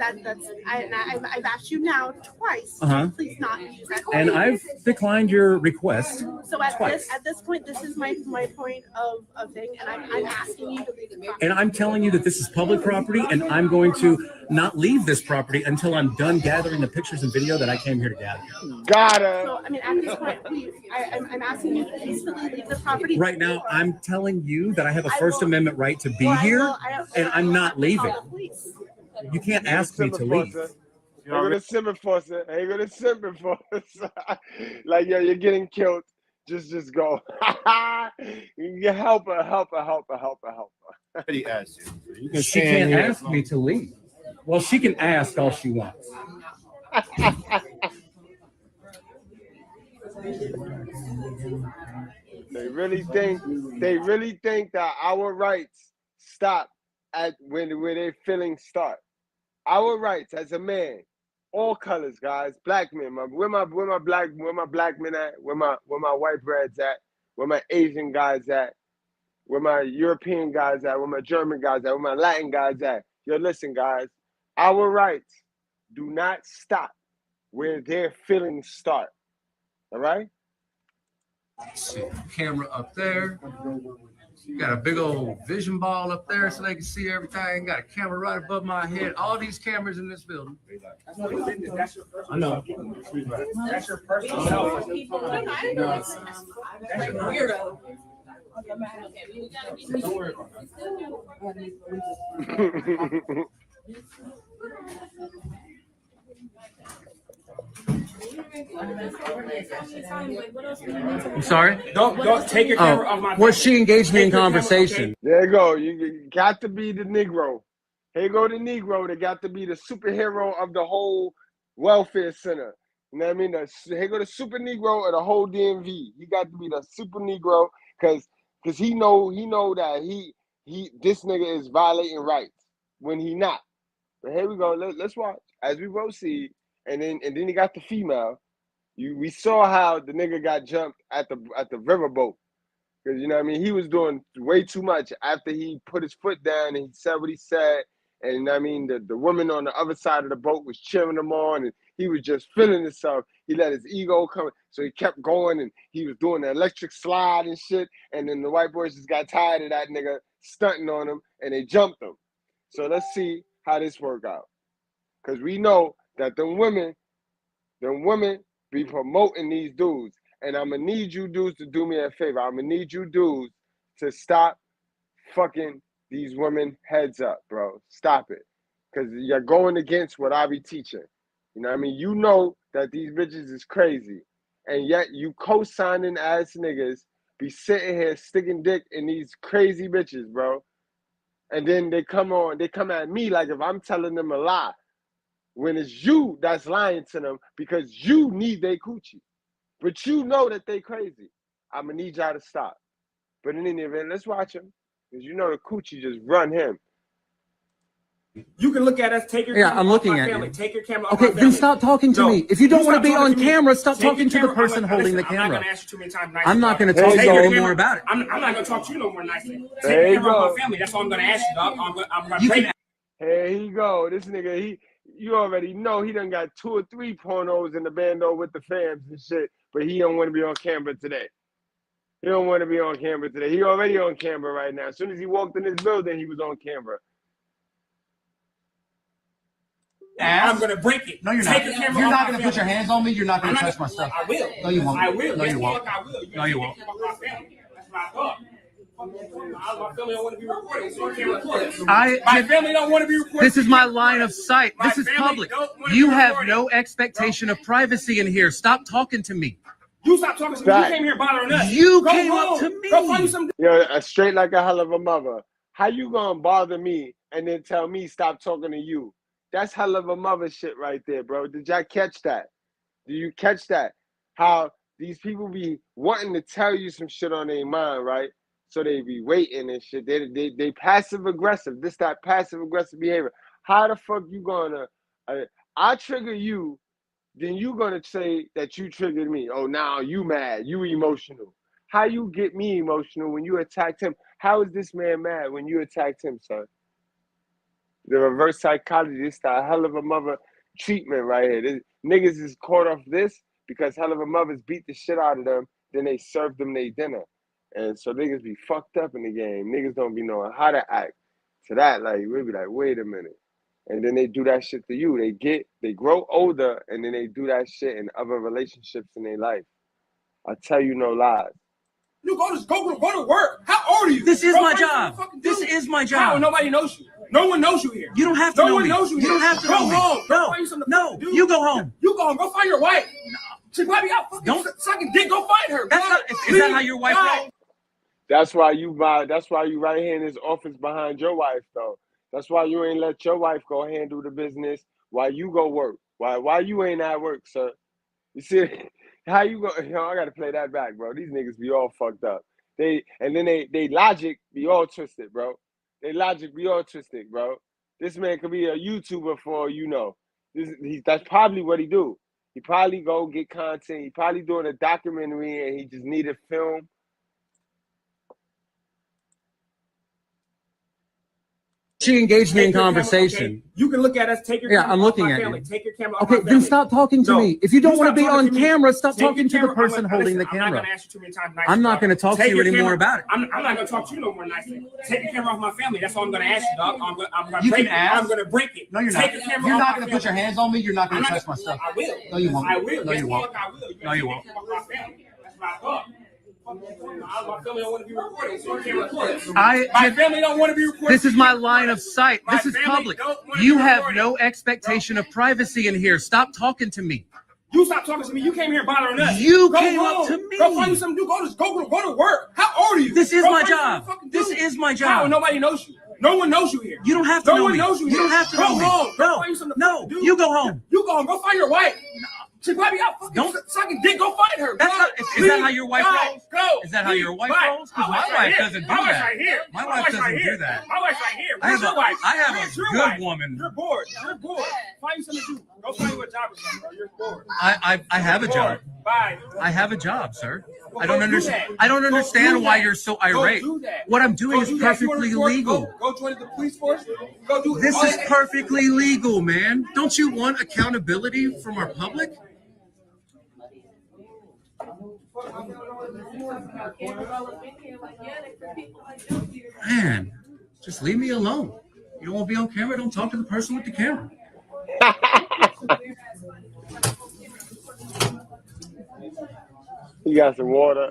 I've asked you now twice. Please not use that. And I've declined your request. So at this point, this is my point of thing, and I'm asking you to leave the property. And I'm telling you that this is public property, and I'm going to not leave this property until I'm done gathering the pictures and video that I came here to gather. Gotta. So I mean, at this point, I'm asking you to peacefully leave the property. Right now, I'm telling you that I have a First Amendment right to be here, and I'm not leaving. You can't ask me to leave. Ain't gonna simp enforcer. Ain't gonna simp enforcer. Like, yo, you're getting killed. Just go. You help her. She can't ask me to leave. Well, she can ask all she wants. They really think that our rights stop at where their feelings start. Our rights as a man, all colors, guys, black men. Where my black men at? Where my white breads at? Where my Asian guys at? Where my European guys at? Where my German guys at? Where my Latin guys at? Yo, listen, guys, our rights do not stop where their feelings start. All right? See, camera up there. You got a big old vision ball up there so they can see everything. Got a camera right above my head. All these cameras in this building. I know. That's your personal cell phone. That's your weirdo. Don't worry about I'm sorry? Don't take your camera off my Well, she engaged me in conversation. There you go. You got to be the Negro. Here go the Negro that got to be the superhero of the whole welfare center. You know what I mean? Here go the super Negro of the whole DMV. He got to be the super Negro because he know that this nigga is violating rights when he not. But here we go. Let's watch as we both see. And then he got the female. We saw how the nigga got jumped at the riverboat. Because, you know what I mean, he was doing way too much after he put his foot down and he said what he said. And, you know what I mean, the woman on the other side of the boat was cheering him on and he was just feeling himself. He let his ego come. So he kept going and he was doing the electric slide and shit. And then the white boys just got tired of that nigga stunting on him and they jumped him. So let's see how this work out. Because we know that them women be promoting these dudes. And I'm going to need you dudes to do me a favor. I'm going to need you dudes to stop fucking these women heads up, bro. Stop it. Because you're going against what I be teaching. You know what I mean? You know that these bitches is crazy. And yet you co-signing ass niggas be sitting here sticking dick in these crazy bitches, bro. And then they come at me like if I'm telling them a lie. When it's you that's lying to them because you need their coochie. But you know that they crazy. I'm going to need y'all to stop. But in any event, let's watch him. Because you know the coochie just run him. You can look at us, take your camera I'm off looking my at family. you. Take your camera off Okay, my then family. stop talking to No. me. If you don't You want to stop be on talking to me. camera, stop Take talking to your the camera. person I'm holding the listen, I'm not camera. going to ask you too many times nicely. I'm not going to There talk you to you go. no more about it. I'm not going to talk to you no more nicely. Take There your you camera off go. my family. That's all I'm going to ask you, dog. I'm going You to can Here he go. This nigga, you already know he done got 2 or 3 pornos in the bando with the fams and shit, but he don't want to be on camera today. He don't want to be on camera today. He already on camera right now. As soon as he walked in this building, he was on camera. I'm going to break it. No, you're Take not. your camera You're off not my going to put your family. hands on me. You're not going to touch my stuff. I will. No, you won't. I will. No, Yes, you the won't. fuck I will. No, you won't. That's what I thought. My family don't want to be recorded, so I can't record it. My family don't want to be recorded. This is my line of sight. This is public. You have no expectation of privacy in here. Stop talking to me. You stop talking to me. You came here bothering us. You Go came home. up to me. Go find you some. Yo, straight like a hell of a mother. How you gonna bother me and then tell me stop talking to you? That's hell of a mother shit right there, bro. Did y'all catch that? Do you catch that? How these people be wanting to tell you some shit on their mind, right? So they be waiting and shit. They passive aggressive. This that passive aggressive behavior. How the fuck you gonna? I trigger you, then you gonna say that you triggered me. Oh, now you mad, you emotional. How you get me emotional when you attacked him? How is this man mad when you attacked him, son? The reverse psychology, this the hell of a mother treatment right here. This, niggas is caught off this because hell of a mothers beat the shit out of them, then they serve them their dinner. And so niggas be fucked up in the game. Niggas don't be knowing how to act. To that, like, we be like, wait a minute. And then they do that shit to you. They grow older, and then they do that shit in other relationships in their life. I tell you no lies. You go to work. How old are you? This is my job. This is my job. How? Nobody knows you. No one knows you here. You don't have to know me. No one knows you here. You don't have to know me. Go home. No, find you something no, to do. you go home. You go home. Go find your wife. She probably out fucking sucking dick. Go find her. That's not, is that how your wife rolls? That's why you right here in this office behind your wife, though. That's why you ain't let your wife go handle the business while you go work. Why you ain't at work, sir? You see, how you go? You know, I gotta play that back, bro. These niggas be all fucked up. They logic be all twisted, bro. They logic be all twisted, bro. This man could be a YouTuber for all you know. That's probably what he do. He probably go get content. He probably doing a documentary and he just needed film. She engaged me in conversation. Okay. You can look at us. Take your camera I'm looking off at family. you. Take your camera off Okay, my then family. stop talking to No. me. If you don't want to be on camera, stop Take talking to your the camera. person holding the I'm not camera. gonna ask you too many times. I'm not going to talk to you anymore about it. I'm not gonna talk to you no more nicely. Take your camera off my family. That's all I'm gonna ask you, dog. I'm gonna You break can it. ask. I'm gonna break it. No, you're Take not. your camera You're off not my going to put your family. hands on me. You're not going I'm to not touch my stuff. I will. No, you won't. I will. No, you won't. I will. No, you won't. That's what I thought. My family don't want to be recorded, so you can't record. My family don't want to be recorded. This is my line of sight. This is public. You have no expectation of privacy in here. Stop talking to me. You stop talking to me. You came here bothering us. You came up to me. Go find you something to do. Go to work. How old are you? This is my job. This is my job. How? Nobody knows you. No one knows you here. You don't have to know me. No one knows you here. You don't have to know me. Go home. Go find you something to do. You go home. You go home. Go find your wife. She probably out fucking sucking dick. Go find her. That's not, is that how your wife rolls? Go. Is that how your wife rolls? Because my wife doesn't do that. My wife doesn't do that. My wife's right here. I have a good woman. You're bored. You're bored. Find you something to do. Go find you a job or something, bro. You're bored. I have a job. Bye. I have a job, sir. Well, I don't understand. I don't understand why you're so irate. What I'm doing is perfectly legal. Go join the police force. Go do This is perfectly legal, man. Don't you want accountability from our public? Man, just leave me alone. You don't want to be on camera? Don't talk to the person with the camera. You got some water.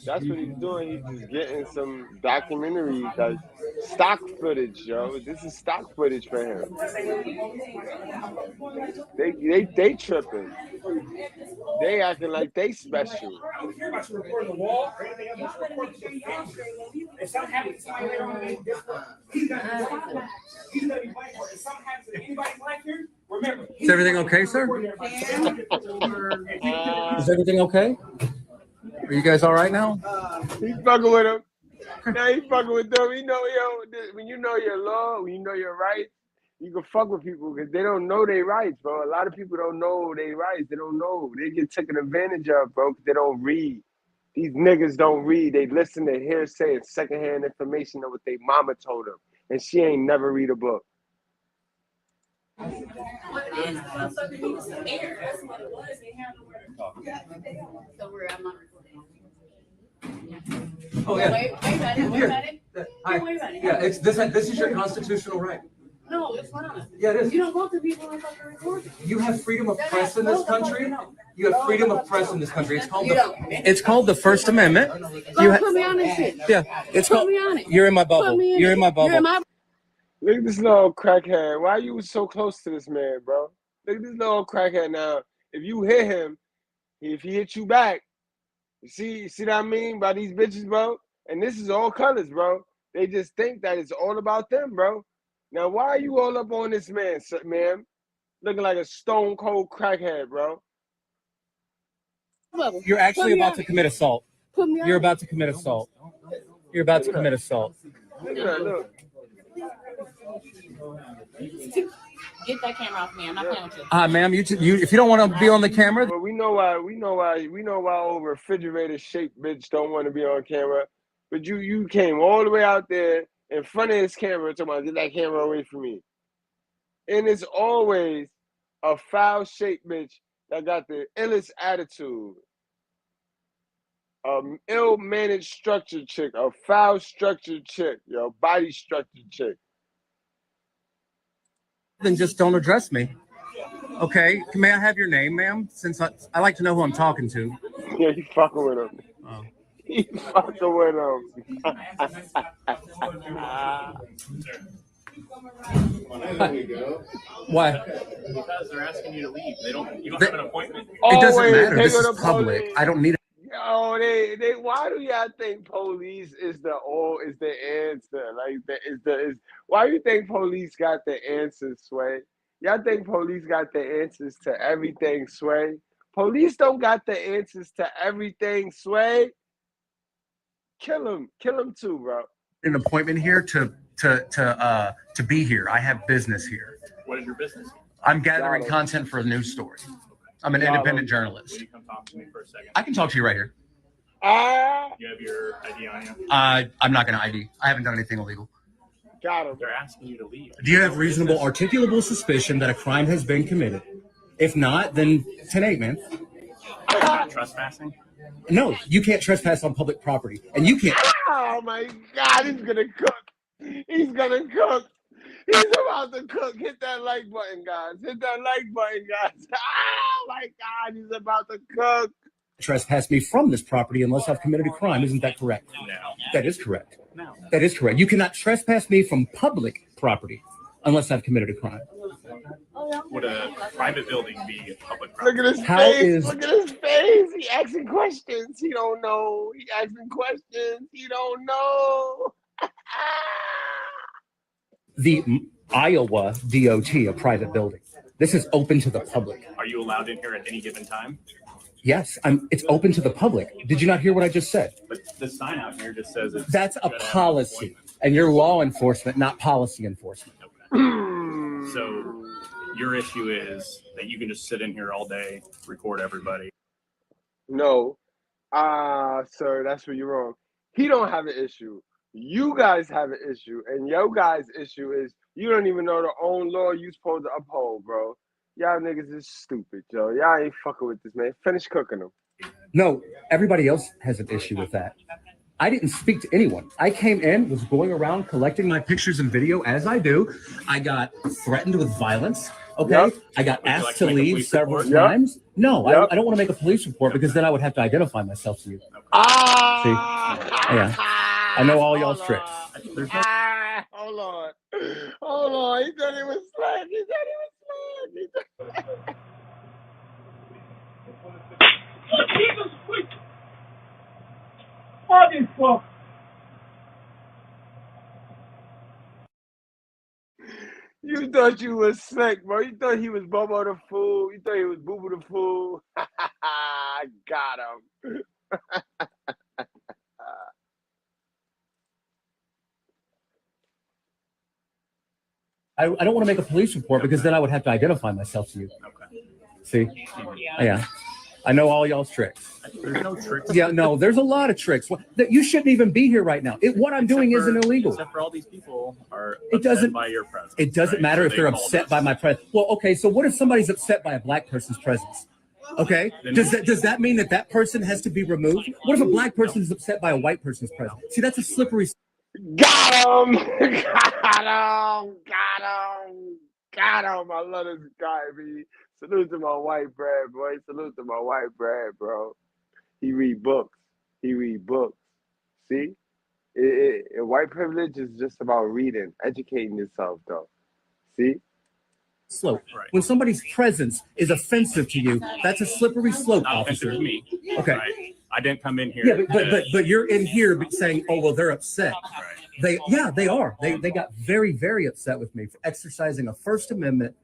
That's what he's doing. He's just getting some documentary, stock footage, yo. This is stock footage for him. They tripping. They acting like they special. I don't care about you recording the wall or anything else. If something happens to anybody, he's gonna be fighting for it. If something happens to anybody's life here, remember. Is everything okay, sir? Is everything okay? Are you guys all right now? He's fucking with him. Now he's fucking with them. You know, when you know your law, when you know your rights, you can fuck with people because they don't know their rights, bro. A lot of people don't know their rights. They don't know. They get taken advantage of, bro, because they don't read. These niggas don't read. They listen to hearsay and secondhand information of what their mama told them. And she ain't never read a book. What it is, motherfucker needs some air. That's what it was. They have nowhere to talk. Don't worry, I'm not recording. Oh yeah. Wait a minute. Wait a minute. Yeah, this is your constitutional right. No, it's not. Yeah, it is. You don't go to people and fucking record. You have freedom of press in this country. You have freedom of press in this country. It's called the First Amendment. Put me on this shit. Yeah, it's called. Put me on it. You're in my bubble. You're in my bubble. Look at this little crackhead. Why you so close to this man, bro? Look at this little crackhead now. If you hit him, if he hit you back, See what I mean by these bitches, bro? And this is all colors, bro. They just think that it's all about them, bro. Now, why are you all up on this man, ma'am? Looking like a stone cold crackhead, bro. You're actually about to commit assault. You're about to commit assault. You're about to commit assault. Look at that, look. Get that camera off me. I'm not playing with you. Ma'am, you if you don't want to be on the camera. But we know why old refrigerator shaped bitch don't want to be on camera. But you came all the way out there in front of his camera talking about, get that camera away from me. And it's always a foul shaped bitch that got the illest attitude. Ill managed structured chick, a foul structured chick, body structured chick. Then just don't address me. Okay, may I have your name, ma'am? Since I like to know who I'm talking to. Yeah, you fucking with him. Oh. You fucking with him. Why? Because they're asking you to leave. You don't have an appointment. It doesn't matter. This is public. I don't need it. Yo, they why do y'all think police is the answer? Like why do you think police got the answers, Sway? Y'all think police got the answers to everything, Sway? Police don't got the answers to everything, Sway. Kill him too, bro. An appointment here to be here. I have business here. What is your business? I'm gathering content for a news story. I'm an independent journalist. Will you come talk to me for a second? I can talk to you right here. You have your ID on you? I'm not going to ID. I haven't done anything illegal. Got him. They're asking you to leave. Do you have reasonable, articulable suspicion that a crime has been committed? If not, then 10-8, man. You're not trespassing? No, you can't trespass on public property, and you can't. Oh my God, he's gonna cook. He's gonna cook. He's about to cook. Hit that like button, guys. Hit that like button, guys. Oh my God, he's about to cook. Trespass me from this property unless I've committed a crime. Isn't that correct? No. That is correct. No. That is correct. You cannot trespass me from public property unless I've committed a crime. Would a private building be public property? Look at his face. Look at his face. He asking questions. He don't know. He asking questions. He don't know. The Iowa DOT, a private building. This is open to the public. Are you allowed in here at any given time? Yes, it's open to the public. Did you not hear what I just said? But the sign out here just says it's... That's a policy, and you're law enforcement, not policy enforcement. Okay. So your issue is that you can just sit in here all day, record everybody. No. Sir, that's where you're wrong. He don't have an issue. You guys have an issue, and your guys' issue is you don't even know the own law you supposed to uphold, bro. Y'all niggas is stupid, yo. Y'all ain't fucking with this, man. Finish cooking them. No, everybody else has an issue with that. I didn't speak to anyone. I came in, was going around collecting my pictures and video as I do. I got threatened with violence. Okay. Yep. I got asked to leave several times. No, I don't want to make a police report because then I would have to identify myself to you. See? Yeah. I know all y'all's tricks. Hold on. Hold on. He thought he was slick. He thought he was slick. Jesus, quick! Fucking fuck! You thought you was slick, bro. You thought he was Bobo the Fool. You thought he was Boo Boo the Fool. I got him. I don't want to make a police report because then I would have to identify myself to you. Okay. See? Yeah. I know all y'all's tricks. There's no tricks. Yeah, no, there's a lot of tricks. You shouldn't even be here right now. What I'm doing isn't illegal. Except for all these people are upset by your presence. It doesn't matter if they're upset by my presence. Well, okay, so what if somebody's upset by a black person's presence? Okay, does that mean that person has to be removed? What if a black person is upset by a white person's presence? See, that's a slippery. Got him! Got him! Got him! Got him! I love this guy, B. Salute to my white bread, boy. Salute to my white bread, bro. He read books. He read books. See? White privilege is just about reading, educating yourself, though. See? Slope. Right. When somebody's presence is offensive to you, that's a slippery slope, officer. To me. Okay. Right. I didn't come in here. Yeah, but you're in here saying, oh, well, they're upset. Right. They are. They got very, very upset with me for exercising a First Amendment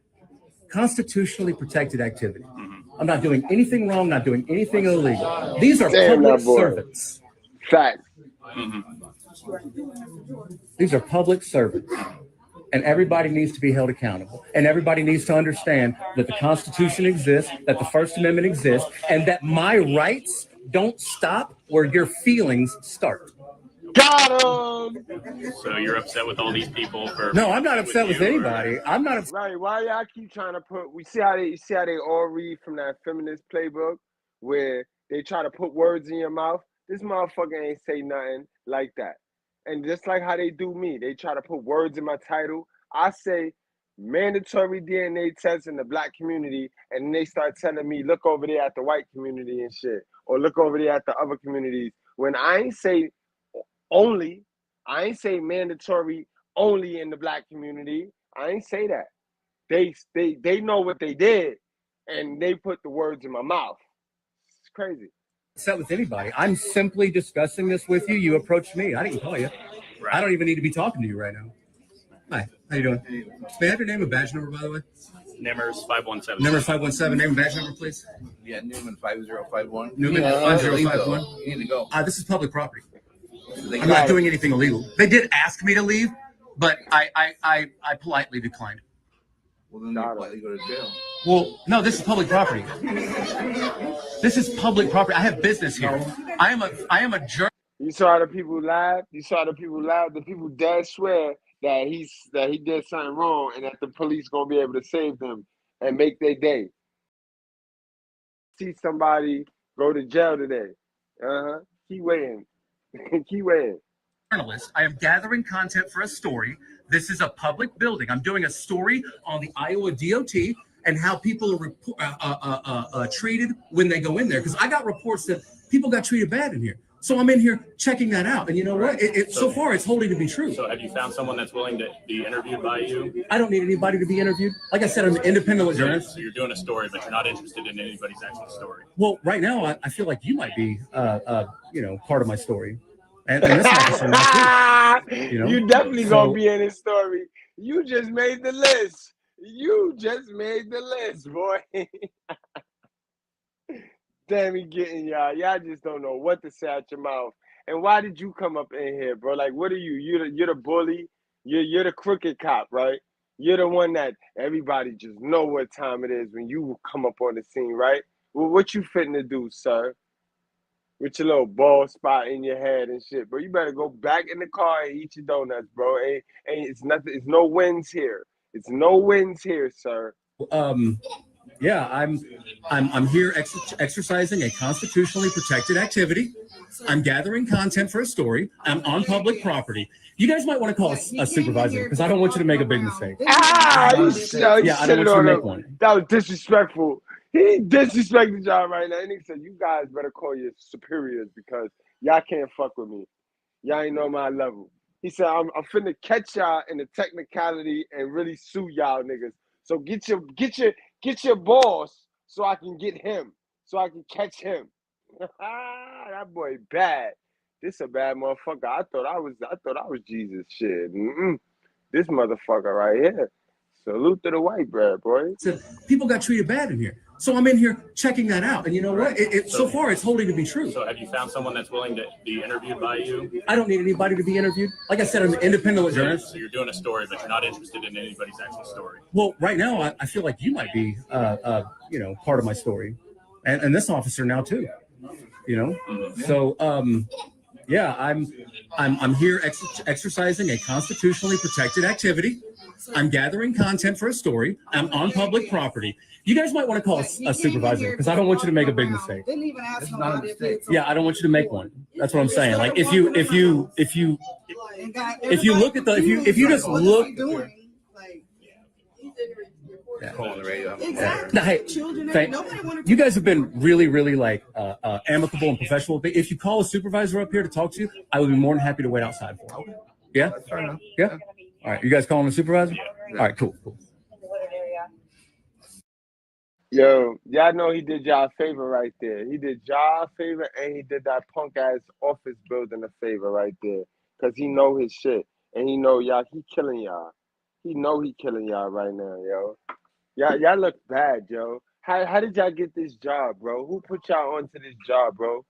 constitutionally protected activity. I'm not doing anything wrong, not doing anything illegal. These are public servants. Fact. These are public servants. And everybody needs to be held accountable. And everybody needs to understand that the Constitution exists, that the First Amendment exists, and that my rights don't stop where your feelings start. Got him! So you're upset with all these people for... No, I'm not upset with anybody. I'm not upset. Right, why y'all keep trying to put... You see how they all read from that feminist playbook where they try to put words in your mouth? This motherfucker ain't say nothing like that. And just like how they do me, they try to put words in my title. I say mandatory DNA tests in the black community, and then they start telling me, look over there at the white community and shit, or look over there at the other communities. When I ain't say only, I ain't say mandatory only in the black community. I ain't say that. They know what they did, and they put the words in my mouth. It's crazy. Upset with anybody. I'm simply discussing this with you. You approached me. I didn't call you. Right. I don't even need to be talking to you right now. Hi, how you doing? May I have your name and badge number, by the way? Nimmers 517. Nimmers 517. Name and badge number, please. Yeah, Newman 5051. Newman 5051. You need to go. This is public property. I'm not doing anything illegal. They did ask me to leave, but I politely declined. Well, then you politely go to jail. Well, no, this is public property. This is public property. I have business here. I am a jerk. You saw the people laugh. You saw the people laugh. The people dead swear that he did something wrong and that the police gonna be able to save them and make their day. See somebody go to jail today. Keep waiting. Keep waiting. Journalist. I am gathering content for a story. This is a public building. I'm doing a story on the Iowa DOT and how people are treated when they go in there. Because I got reports that people got treated bad in here. So I'm in here checking that out. And you know what? So far, it's holding to be true. So have you found someone that's willing to be interviewed by you? I don't need anybody to be interviewed. Like I said, I'm an independent journalist. So you're doing a story, but you're not interested in anybody's actual story. Well, right now, I feel like you might be, part of my story. And this officer now too, You definitely gonna be in this story. You just made the list. You just made the list, boy. Damn, he getting y'all. Y'all just don't know what to say out your mouth. And why did you come up in here, bro? Like, what are you? You're the bully. You're the crooked cop, right? You're the one that everybody just know what time it is when you come up on the scene, right? Well, what you fitting to do, sir? With your little bald spot in your head and shit, bro. You better go back in the car and eat your donuts, bro. It's nothing. It's no wins here. It's no wins here, sir. Yeah, I'm here exercising a constitutionally protected activity. I'm gathering content for a story. I'm on public property. You guys might want to call a supervisor because I don't want you to make a big mistake. I don't want you to make one. That was disrespectful. He disrespected y'all right now. And he said, you guys better call your superiors because y'all can't fuck with me. Y'all ain't know my level. He said, I'm finna catch y'all in the technicality and really sue y'all niggas. So get your boss so I can get him, so I can catch him. That boy bad. This a bad motherfucker. I thought I was Jesus shit. This motherfucker right here. Salute to the white bread, boy. So people got treated bad in here. So I'm in here checking that out. And you know what? So far, it's holding to be true. So have you found someone that's willing to be interviewed by you? I don't need anybody to be interviewed. Like I said, I'm an independent journalist. So you're doing a story, but you're not interested in anybody's actual story. Well, right now, I feel like you might be, part of my story. And this officer now, too. So, yeah, I'm here exercising a constitutionally protected activity. I'm gathering content for a story. I'm on public property. You guys might want to call a supervisor because I don't want you to make a big mistake. Didn't even ask nobody. Yeah, I don't want you to make one. That's what I'm saying. Like if you look at if you just look. Yeah. On the radio. Now, hey, you guys have been really, really amicable and professional. If you call a supervisor up here to talk to you, I would be more than happy to wait outside for you. Yeah? Fair enough. Yeah? All right. You guys calling the supervisor? Yeah. All right, cool. Yo, y'all know he did y'all a favor right there. He did y'all a favor and he did that punk ass office building a favor right there. Cause he know his shit. And he know y'all, he killing y'all. He know he killing y'all right now, yo. Y'all look bad, yo. How did y'all get this job, bro? Who put y'all onto this job, bro?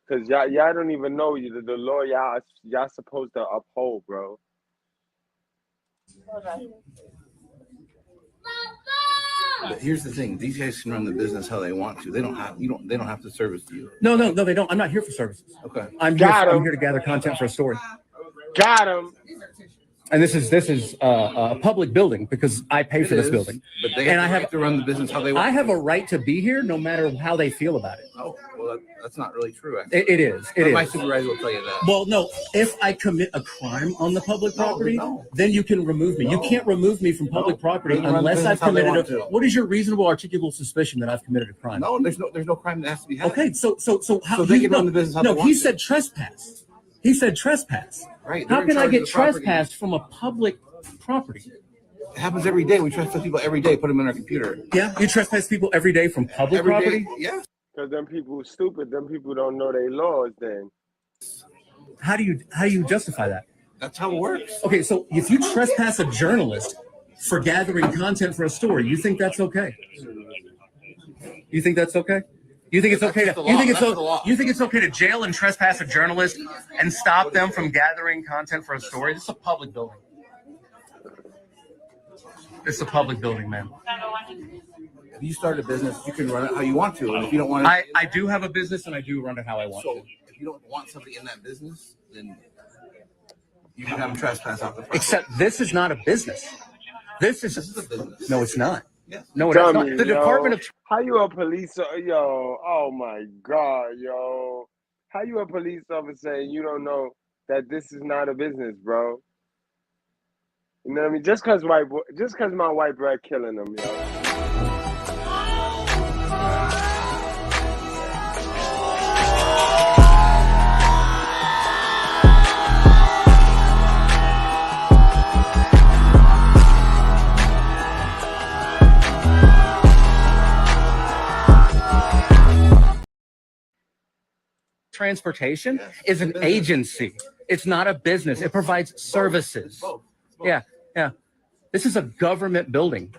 Cause y'all don't even know the law y'all supposed to uphold, bro. But here's the thing: these guys can run the business how they want to. They don't have They don't have to service you. No, they don't. I'm not here for services. Okay. I'm here to gather content for a story. Got him. And this is a public building because I pay for this building. But they have to run the business how they want. I have a right to be here no matter how they feel about it. Oh, well, that's not really true. Actually. It is. My supervisor will tell you that. Well, no, if I commit a crime on the public property, then you can remove me. You can't remove me from public property unless I've committed What is your reasonable, articulable suspicion that I've committed a crime? No, there's no crime that has to be had. Okay, so how? So they can run the business how they want. No, he said trespass. He said trespass. Right. How can I get trespassed from a public property? It happens every day. We trespass people every day. Put them in our computer. Yeah, you trespass people every day from public property. Yeah. Because them people stupid. Them people don't know their laws. Then how do you justify that? That's how it works. Okay, so if you trespass a journalist for gathering content for a story, you think that's okay? You think that's okay? You think it's okay to you think it's okay to jail and trespass a journalist and stop them from gathering content for a story? This is a public building. It's a public building, man. If you start a business, you can run it how you want to, and if you don't want to, I do have a business and I do run it how I want to. If you don't want somebody in that business, then you can have them trespass off the property. Except this is not a business. This is a business. No, it's not. Yes. No, it's not. The Department of How you a police? Yo, oh my God, yo. How you a police officer and you don't know that this is not a business, bro? You know what I mean? Just cause my white bread killing them, yo. Transportation is an agency. It's not a business. It provides services. Yeah. This is a government building.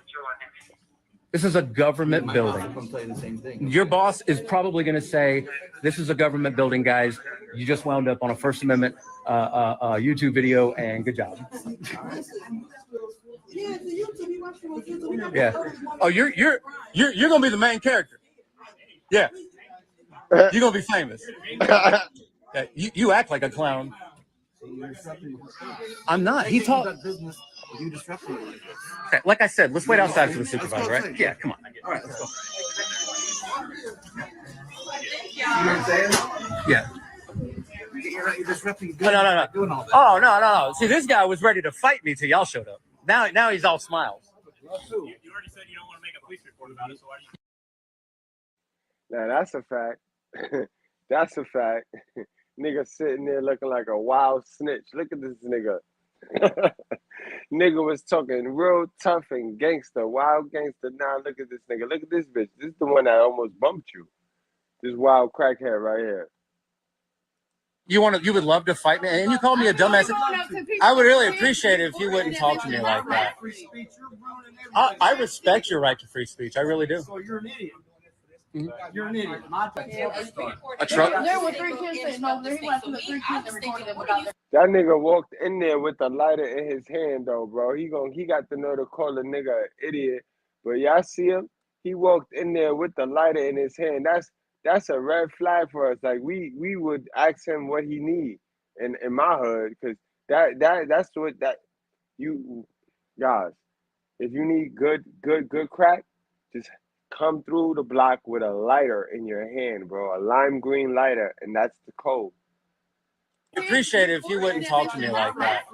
This is a government building. Your boss is probably going to say, this is a government building, guys. You just wound up on a First Amendment YouTube video, and good job. Yeah. Oh, you're going to be the main character. Yeah. You're going to be famous. Yeah, you act like a clown. I'm not. He talked. Okay, like I said, let's wait outside for the supervisor, right? Yeah, come on. All right, let's go. You know what I'm saying? Yeah. You're disrupting. No. Oh, no. See, this guy was ready to fight me till y'all showed up. Now he's all smiles. You already said you don't want to make a police report about it, so why do you? Now that's a fact. That's a fact. Nigga sitting there looking like a wild snitch. Look at this nigga. Nigga was talking real tough and gangster, wild gangster. Now look at this nigga. Look at this bitch. This is the one that almost bumped you. This wild crackhead right here. You would love to fight me, and you call me a dumbass. I would really appreciate it if you wouldn't talk to me like that. I respect your right to free speech. I really do. So you're an idiot. Mm-hmm. You're an idiot. A truck? There were 3 kids sitting over there. He went to the 3 kids and recorded them about their. That nigga walked in there with a lighter in his hand, though, bro. He got the nerve to call a nigga an idiot. But y'all see him? He walked in there with the lighter in his hand. That's a red flag for us. Like we would ask him what he need in my hood, because that's what that you guys. If you need good crack, just come through the block with a lighter in your hand, bro. A lime green lighter, and that's the code. I appreciate it if you wouldn't talk to me like that.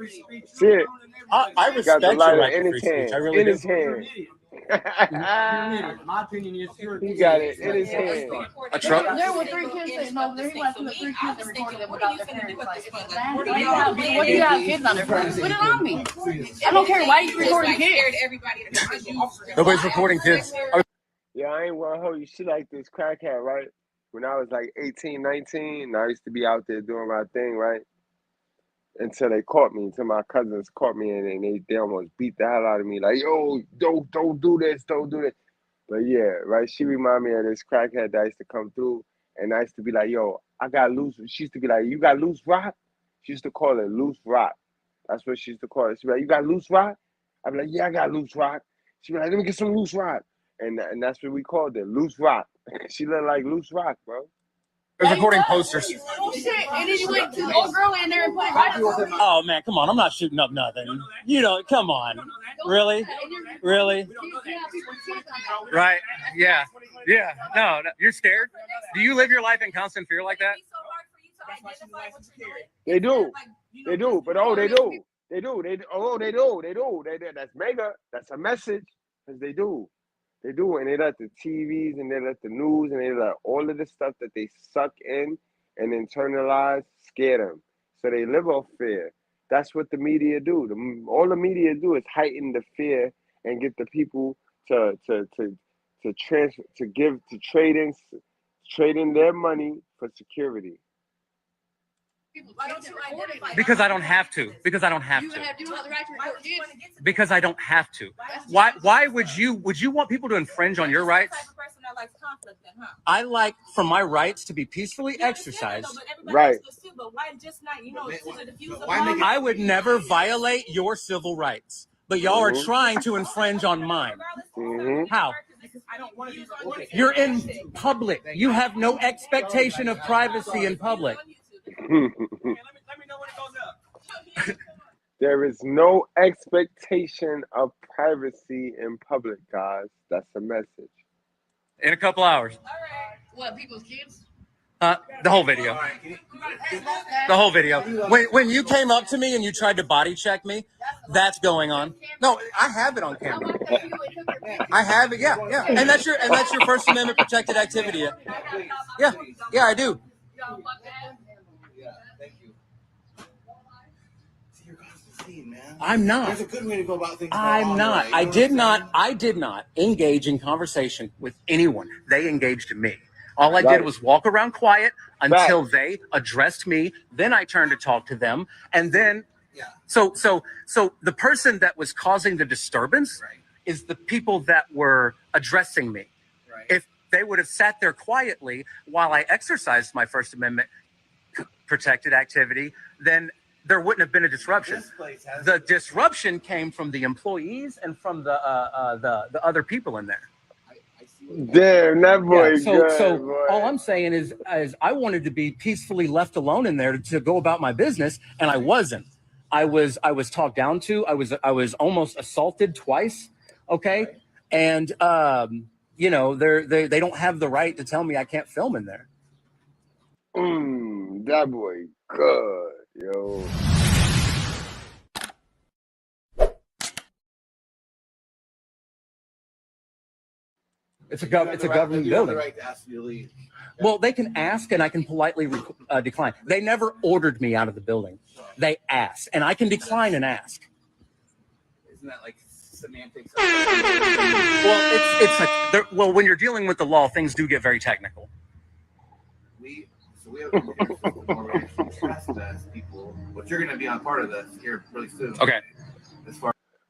See it? I respect your right to free speech. I really do. In his hand. My opinion is he got it in his hand. A truck? There were 3 kids sitting over there. He went to the 3 kids and recorded them about their parents. What do you have kids on their parents? Put it on me. I don't care why you recording kids. Nobody's recording kids. Yeah, I ain't gonna hold you. She like this crackhead, right? When I was like 18, 19, and I used to be out there doing my thing, right? Until they caught me, until my cousins caught me, and they almost beat the hell out of me. Like, yo, don't do this, don't do this. But yeah, right. She reminded me of this crackhead that used to come through, and I used to be like, yo, I got loose. She used to be like, you got loose rock? She used to call it loose rock. That's what she used to call it. She'd be like, you got loose rock? I'd be like, yeah, I got loose rock. She'd be like, let me get some loose rock. And that's what we called it, loose rock. She looked like loose rock, bro. There's recording posters. Oh shit! And then you went to the old girl in there and put it right up. Oh man, come on! I'm not shooting up nothing. You know, come on. Really? Really? Right? Yeah. Yeah. No, you're scared. Do you live your life in constant fear like that? They do. They do. But oh, they do. They do. They oh, they do. They do. That's mega. That's a message. Because they do. They do, and they let the TVs and they let the news and they let all of the stuff that they suck in and internalize scare them. So they live off fear. That's what the media do. All the media do is heighten the fear and get the people to trade in their money for security. Because I don't have to. Because I don't have to. Because I don't have to. Why would you want people to infringe on your rights? I like for my rights to be peacefully exercised. Right. I would never violate your civil rights, but y'all are trying to infringe on mine. How? You're in public. You have no expectation of privacy in public. There is no expectation of privacy in public, guys. That's a message. In a couple hours. What, people's kids? The whole video. The whole video. When you came up to me and you tried to body check me, that's going on. No, I have it on camera. I have it. Yeah. And that's your First Amendment protected activity. Yeah, I do. I'm not. There's a good way to go about things. I'm not. I did not engage in conversation with anyone. They engaged me. All I did was walk around quiet until they addressed me. Then I turned to talk to them. And then, so the person that was causing the disturbance is the people that were addressing me. Right. If they would have sat there quietly while I exercised my First Amendment protected activity, then there wouldn't have been a disruption. The disruption came from the employees and from the other people in there. Damn, that boy. So boy. All I'm saying is I wanted to be peacefully left alone in there to go about my business, and I wasn't. I was talked down to. I was almost assaulted twice. Okay, and they don't have the right to tell me I can't film in there. That boy good, yo. It's a government building. Right to ask you to leave. Well, they can ask, and I can politely decline. They never ordered me out of the building. They asked, and I can decline and ask. Isn't that like semantics? Well, when you're dealing with the law, things do get very technical. We have trespass people, but you're going to be on part of this here really soon. Okay.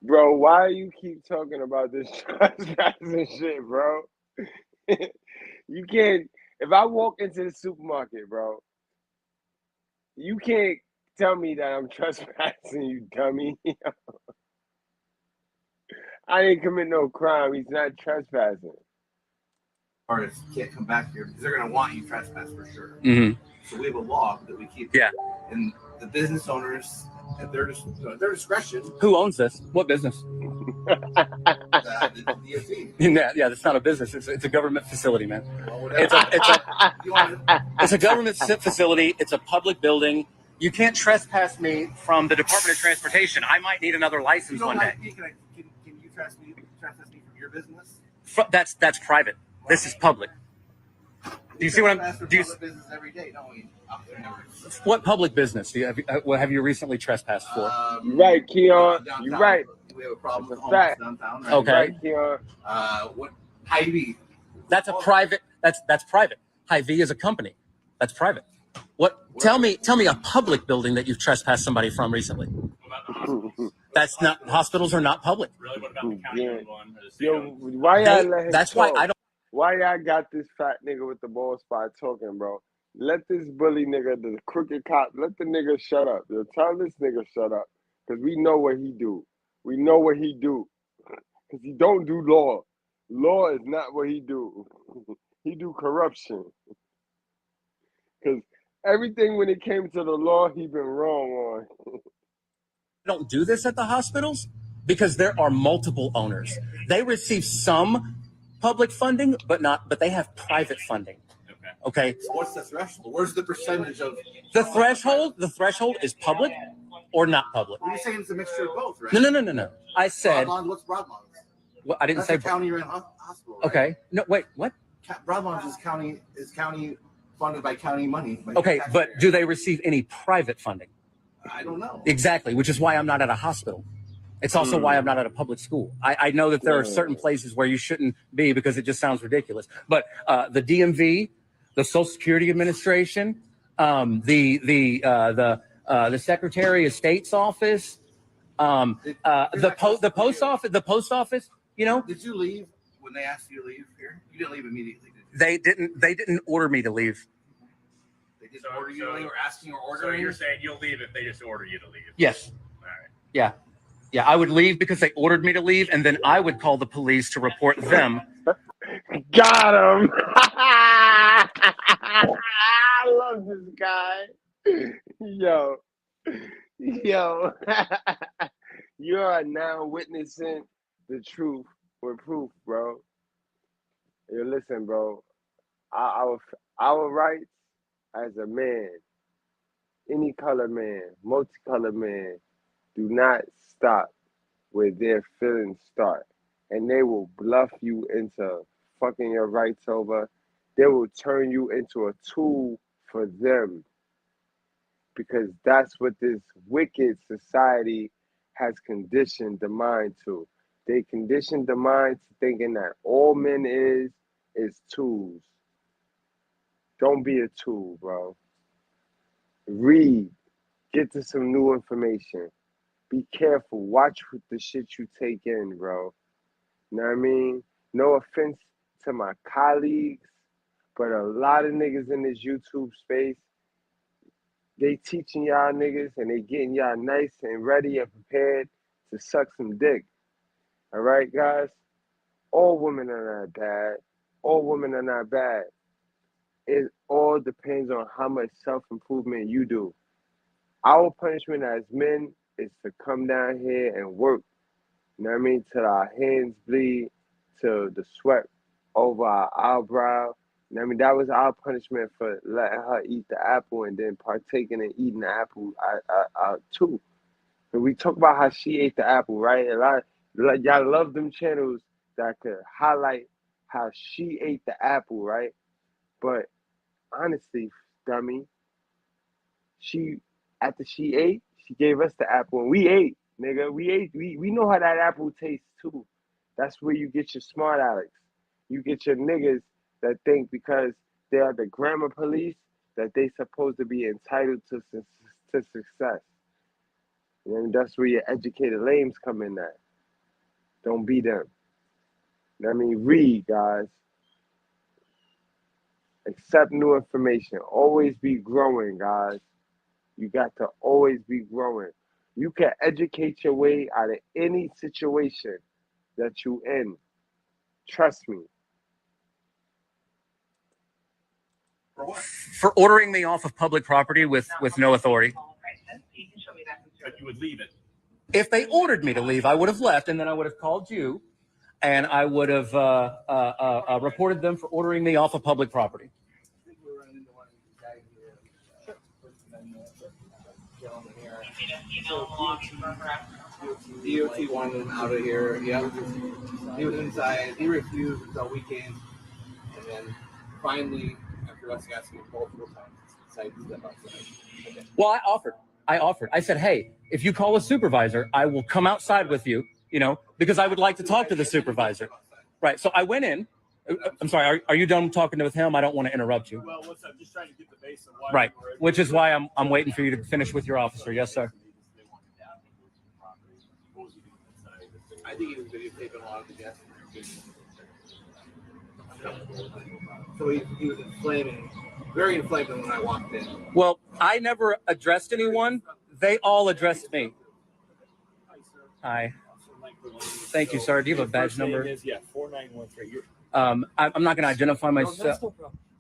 Bro, why you keep talking about this trespassing shit, bro? You can't. If I walk into the supermarket, bro, you can't tell me that I'm trespassing, you dummy. I didn't commit no crime. He's not trespassing. Artists can't come back here because they're going to want you trespass for sure. Mm-hmm. So we have a law that we keep. Yeah. And the business owners, at their discretion. Who owns this? What business? The DOT. Yeah, that's not a business. It's a government facility, man. It's a government facility. It's a public building. You can't trespass me from the Department of Transportation. I might need another license one day. Can you trespass me from your business? That's private. This is public. Do you see what I'm? Do you? Business every day, don't we? What public business have you recently trespassed for? You're right, Keon. You're right. We have a problem with homeless downtown. Right? Okay. Right, Keon. What Hy-Vee? That's a private. That's private. Hy-Vee is a company. That's private. What? Tell me a public building that you've trespassed somebody from recently. What about the hospitals? That's not. Hospitals are not public. Really? What about the county-owned one or the Yo, state-owned? why y'all let him That's talk? why I don't. Why y'all got this fat nigga with the bald spot talking, bro? Let this bully nigga, the crooked cop, let the nigga shut up. Yo, tell this nigga shut up. Because we know what he do. We know what he do. Because he don't do law. Law is not what he do. He do corruption. Because everything when it came to the law, he been wrong on. Don't do this at the hospitals because there are multiple owners. They receive some public funding, but they have private funding. Okay. So what's the threshold? Where's the percentage of the threshold? The threshold is public or not public. You're saying it's a mixture of both, right? No. I said. What's Broadmont's? Well, I didn't say county-run hospital. Right? Okay. No, wait. What? Broadmont's is county funded by county money. Okay, but do they receive any private funding? I don't know. Exactly, which is why I'm not at a hospital. It's also why I'm not at a public school. I know that there are certain places where you shouldn't be because it just sounds ridiculous. But the DMV, the Social Security Administration, the Secretary of State's office, the post office. You know. Did you leave when they asked you to leave here? You didn't leave immediately, did you? They didn't order me to leave. They just ordered you to leave, or asking or ordering. So you're saying you'll leave if they just order you to leave? Yes. All right. Yeah. I would leave because they ordered me to leave, and then I would call the police to report them. Got him. I love this guy. Yo. You are now witnessing the truth with proof, bro. Yo, listen, bro. Our rights as a man, any color man, multicolored man, do not stop where their feelings start. And they will bluff you into fucking your rights over. They will turn you into a tool for them. Because that's what this wicked society has conditioned the mind to. They conditioned the mind to thinking that all men is tools. Don't be a tool, bro. Read. Get to some new information. Be careful. Watch the shit you take in, bro. You know what I mean? No offense to my colleagues, but a lot of niggas in this YouTube space, they teaching y'all niggas and they getting y'all nice and ready and prepared to suck some dick. All right, guys? All women are not bad. All women are not bad. It all depends on how much self-improvement you do. Our punishment as men is to come down here and work. You know what I mean? Till our hands bleed, till the sweat over our eyebrow. You know what I mean? That was our punishment for letting her eat the apple and then partaking in eating the apple too. And we talk about how she ate the apple, right? Y'all love them channels that could highlight how she ate the apple, right? But honestly, dummy, after she ate, she gave us the apple and we ate, nigga. We ate. We know how that apple tastes too. That's where you get your smart Alex. You get your niggas that think because they are the grammar police that they supposed to be entitled to success. And that's where your educated lames come in at. Don't be them. You know what I mean? Read, guys. Accept new information. Always be growing, guys. You got to always be growing. You can educate your way out of any situation that you in. Trust me. For ordering me off of public property with no authority. But you would leave it. If they ordered me to leave, I would have left, and then I would have called you, and I would have reported them for ordering me off of public property. DOT wanted him out of here. Yeah, he was inside. He refused until we came, and then finally, after us asking him multiple times, decided to step outside. Okay. Well, I offered. I said, hey, if you call a supervisor, I will come outside with you. You know, because I would like to talk to the supervisor. Right. So I went in, I'm sorry. Are you done talking with him? I don't want to interrupt you. Well, what's up? Just trying to get the base of why. Right. Which is why I'm waiting for you to finish with your officer. Yes, sir. I think he was videotaping a lot of the guests. So he was inflaming, very inflaming when I walked in. Well, I never addressed anyone. They all addressed me. Hi. Thank you, sir. Do you have a badge number? Yeah, 4913. I'm not going to identify myself.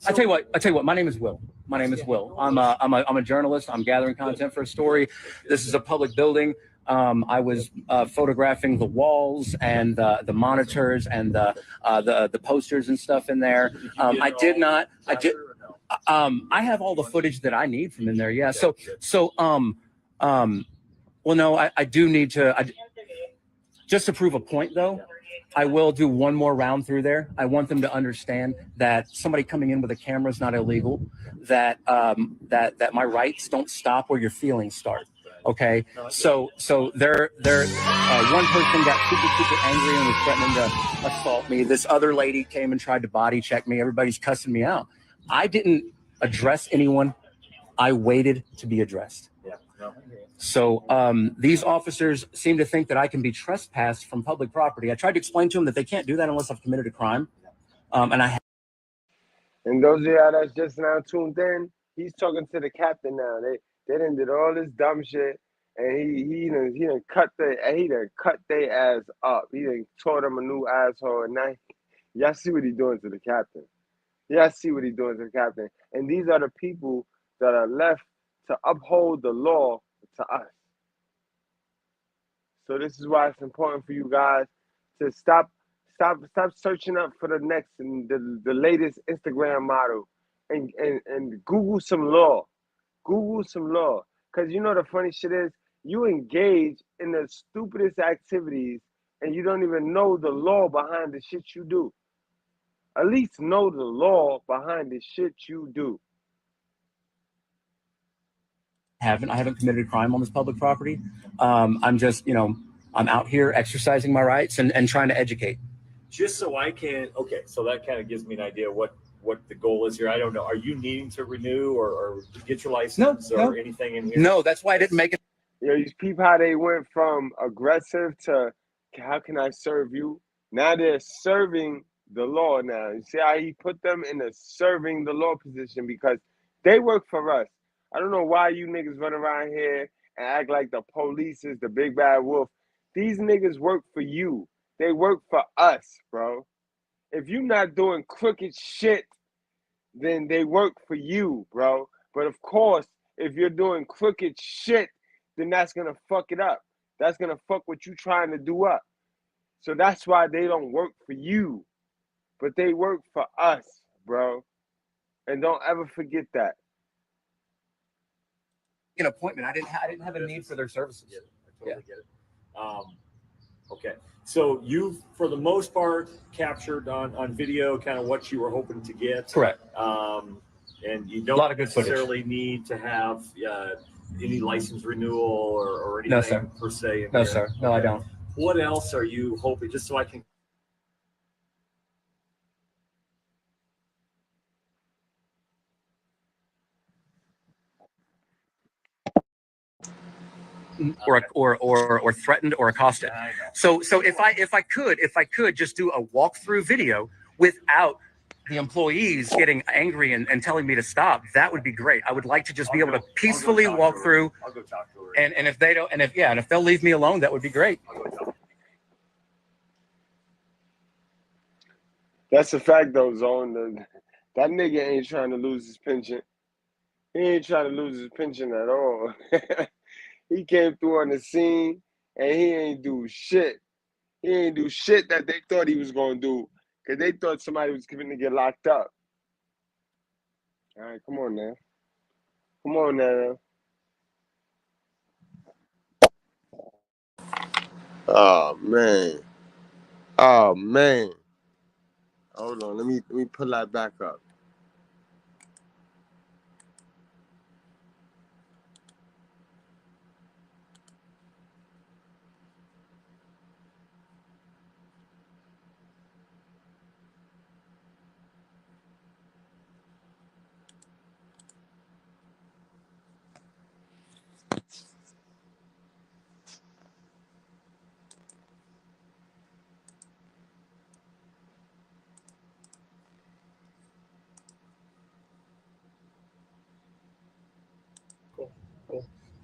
I tell you what. My name is Will. My name is Will. I'm a journalist. I'm gathering content for a story. This is a public building. I was photographing the walls and the monitors and the posters and stuff in there. I did not. I have all the footage that I need from in there. Yeah. Well, no, I do need to. Just to prove a point, though, I will do one more round through there. I want them to understand that somebody coming in with a camera is not illegal. That that my rights don't stop where your feelings start. Okay, so they're one person got super angry and was threatening to assault me. This other lady came and tried to body check me. Everybody's cussing me out. I didn't address anyone. I waited to be addressed. Yeah. No. So these officers seem to think that I can be trespassed from public property. I tried to explain to them that they can't do that unless I've committed a crime. And those of y'all that's just now tuned in, he's talking to the captain now. They done did all this dumb shit, and he done cut their ass up. He done taught them a new asshole, and now y'all see what he doing to the captain. Y'all see what he doing to the captain. And these are the people that are left to uphold the law to us. So this is why it's important for you guys to stop searching up for the next and the latest Instagram model and Google some law. Google some law. Because you know the funny shit is you engage in the stupidest activities and you don't even know the law behind the shit you do. At least know the law behind the shit you do. I haven't committed a crime on this public property. I'm just, I'm out here exercising my rights and trying to educate. Just so I can, okay, so that kind of gives me an idea what the goal is here. I don't know. Are you needing to renew or get your license or anything in here? No, that's why I didn't make it. You peep how they went from aggressive to how can I serve you? Now they're serving the law now. You see how he put them in a serving the law position because they work for us. I don't know why you niggas run around here and act like the police is the big bad wolf. These niggas work for you. They work for us, bro. If you're not doing crooked shit, then they work for you, bro. But of course, if you're doing crooked shit, then that's gonna fuck it up. That's gonna fuck what you trying to do up. So that's why they don't work for you, but they work for us, bro. And don't ever forget that. An appointment. I didn't have a need for their services. I totally get it. Okay, so you've, for the most part, captured on video kind of what you were hoping to get. Correct. And you don't necessarily need to have any license renewal or anything No, sir. per se. No, sir. No, I don't. What else are you hoping, just so I can... Or threatened or accosted. So if I could just do a walkthrough video without the employees getting angry and telling me to stop, that would be great. I would like to just be able to peacefully walk through. I'll go talk to her. And if they don't, and if they'll leave me alone, that would be great. That's a fact though, Zone. That nigga ain't trying to lose his pension. He ain't trying to lose his pension at all. He came through on the scene and he ain't do shit. He ain't do shit that they thought he was gonna do. Cause they thought somebody was going to get locked up. All right, come on now. Come on now. Oh man. Oh man. Hold on, let me pull that back up.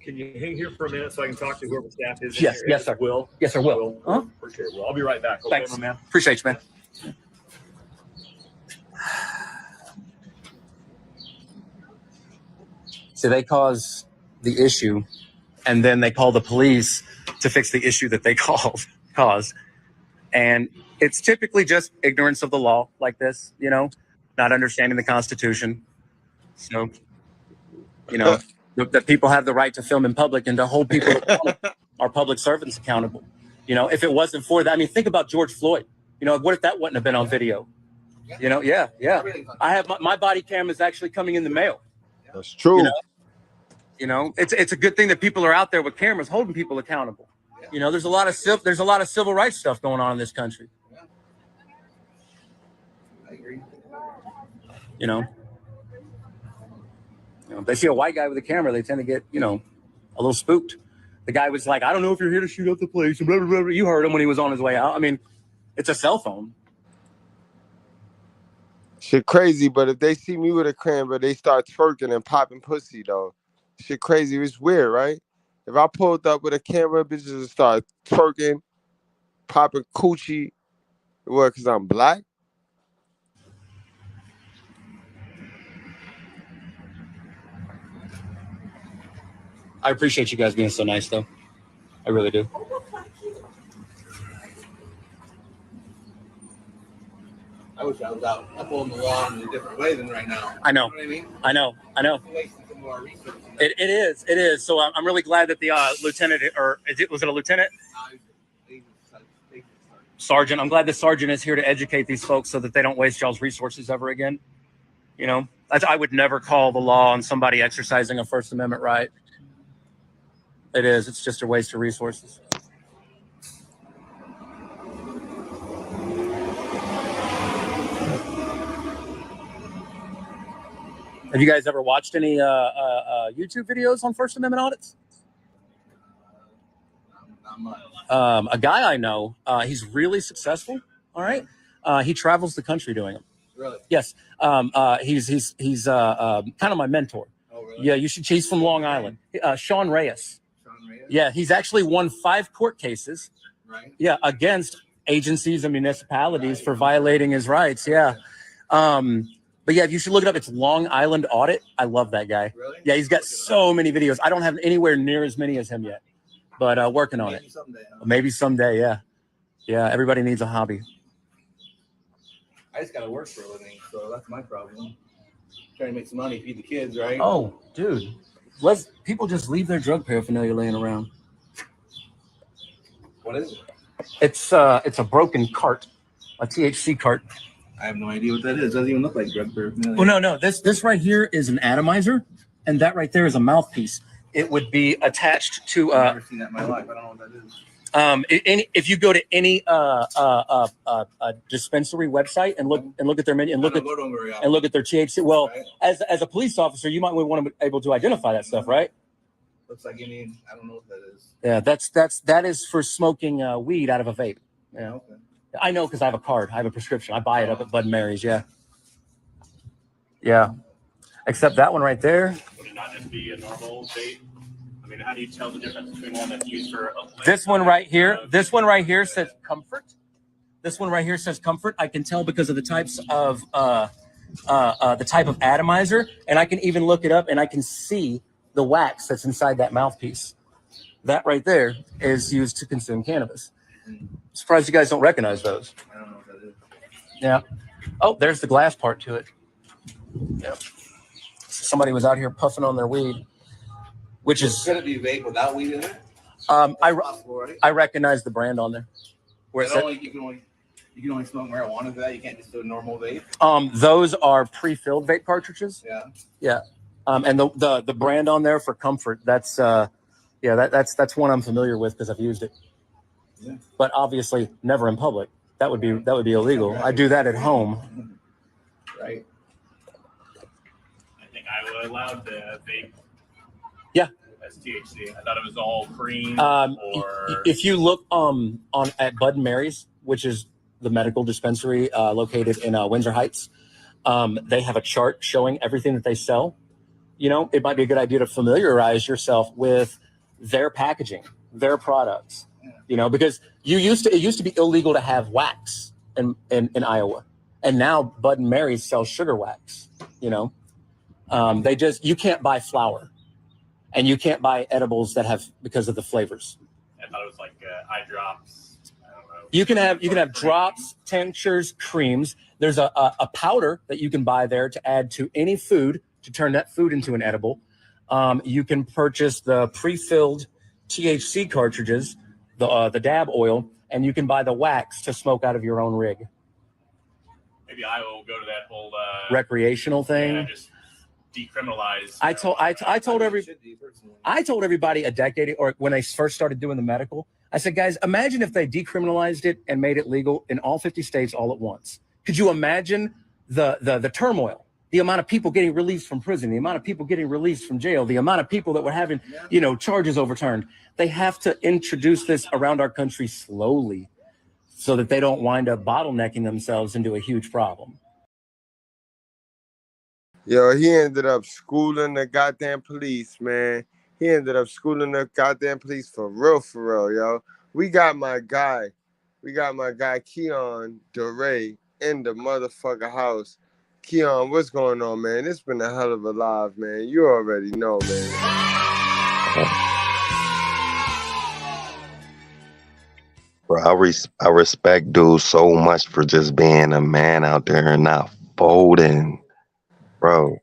Can you hang here for a minute so I can talk to whoever staff is? Yes, in here? yes, sir. Will. Yes, sir. Will. Appreciate it. Will. I'll be right back. Okay, Thanks, my man. Appreciate you, man. So they cause the issue, and then they call the police to fix the issue that they caused. And it's typically just ignorance of the law like this, you know, not understanding the Constitution. So, you know, that people have the right to film in public and to hold people our public servants accountable. You know, if it wasn't for that, I mean, think about George Floyd. You know, what if that wouldn't have been on video? You know, yeah. I have my body cam is actually coming in the mail. That's true. You know, it's a good thing that people are out there with cameras holding people accountable. You know, there's a lot of civil rights stuff going on in this country. I agree. You know, if they see a white guy with a camera, they tend to get, you know, a little spooked. The guy was like, I don't know if you're here to shoot up the place. Blah, blah, blah. You heard him when he was on his way out. I mean, it's a cell phone. Shit crazy, but if they see me with a camera, they start twerking and popping pussy, though. Shit crazy. It's weird, right? If I pulled up with a camera, bitches would start twerking, popping coochie. What, because I'm black? I appreciate you guys being so nice, though. I really do. I wish I was out upholding the law in a different way than right now. I know. You know what I mean? I know. It is. So I'm really glad that the lieutenant, or was it a lieutenant? Sergeant. I'm glad the sergeant is here to educate these folks so that they don't waste y'all's resources ever again. You know, I would never call the law on somebody exercising a First Amendment right. It is. It's just a waste of resources. Have you guys ever watched any YouTube videos on First Amendment audits? Not much. A guy I know, he's really successful. All right, he travels the country doing them. Really? Yes. He's kind of my mentor. Oh, really? Yeah, you should. He's from Long Island. Sean Reyes. Yeah, he's actually won 5 court cases. Right. Yeah, against agencies and municipalities for violating his rights. Yeah. But yeah, you should look it up. It's Long Island Audit. I love that guy. Really? Yeah, he's got so many videos. I don't have anywhere near as many as him yet, but working on it. Someday, huh? Maybe someday. Yeah. Yeah. Everybody needs a hobby. I just gotta work for a living, so that's my problem. Trying to make some money, feed the kids, right? Oh, dude. People just leave their drug paraphernalia laying around. What is it? It's a broken cart, a THC cart. I have no idea what that is. It doesn't even look like drug paraphernalia. Well, no. This right here is an atomizer, and that right there is a mouthpiece. It would be attached to. I've never seen that in my life. I don't know what that is. If you go to any dispensary website and look at their menu and look at their THC. Well, right. as a police officer, you might want to be able to identify that stuff, right? Looks like I don't know what that is. Yeah, that is for smoking weed out of a vape. Yeah, Okay. I know because I have a card. I have a prescription. I buy it up at Bud and Mary's. Yeah. Yeah. Except that one right there. Would it not just be a normal vape? I mean, how do you tell the difference between one that's used for This one right here says comfort. This one right here says comfort. I can tell because of the types of the type of atomizer, and I can even look it up and I can see the wax that's inside that mouthpiece. That right there is used to consume cannabis. I'm surprised you guys don't recognize those. I don't know what that is. Yeah. Oh, there's the glass part to it. Yeah. Somebody was out here puffing on their weed, which is. Could it be vape without weed in it? I recognize the brand on there. Where You can only smoke marijuana with that. You can't just do a normal vape. Those are pre-filled vape cartridges. Yeah. Yeah. And the brand on there for comfort, that's one I'm familiar with because I've used it. Yeah. But obviously never in public. That would be illegal. Right. I do that at home. Right. I think I would allow the vape. Yeah. As THC. I thought it was all cream. If you look at Bud and Mary's, which is the medical dispensary located in Windsor Heights, they have a chart showing everything that they sell. it might be a good idea to familiarize yourself with their packaging, their products, because it used to be illegal to have wax in Iowa. And now Bud and Mary's sells sugar wax, you can't buy flour and you can't buy edibles because of the flavors. I thought it was like eye drops. I don't know. You can have drops, tinctures, creams. There's a powder that you can buy there to add to any food to turn that food into an edible. You can purchase the pre-filled THC cartridges, the dab oil, and you can buy the wax to smoke out of your own rig. Maybe Iowa will go to that whole recreational thing. Yeah, just decriminalize. I told everybody a decade or when they first started doing the medical, I said, guys, imagine if they decriminalized it and made it legal in all 50 states all at once. Could you imagine the turmoil, the amount of people getting released from prison, the amount of people getting released from jail, the amount of people that were having, charges overturned? They have to introduce this around our country slowly so that they don't wind up bottlenecking themselves into a huge problem. Yo, he ended up schooling the goddamn police, man. He ended up schooling the goddamn police for real, yo. We got my guy Keon DeRay in the motherfucker house. Keon, what's going on, man? It's been a hell of a live, man. You already know, man. Bro, I respect dude so much for just being a man out there and not folding, bro.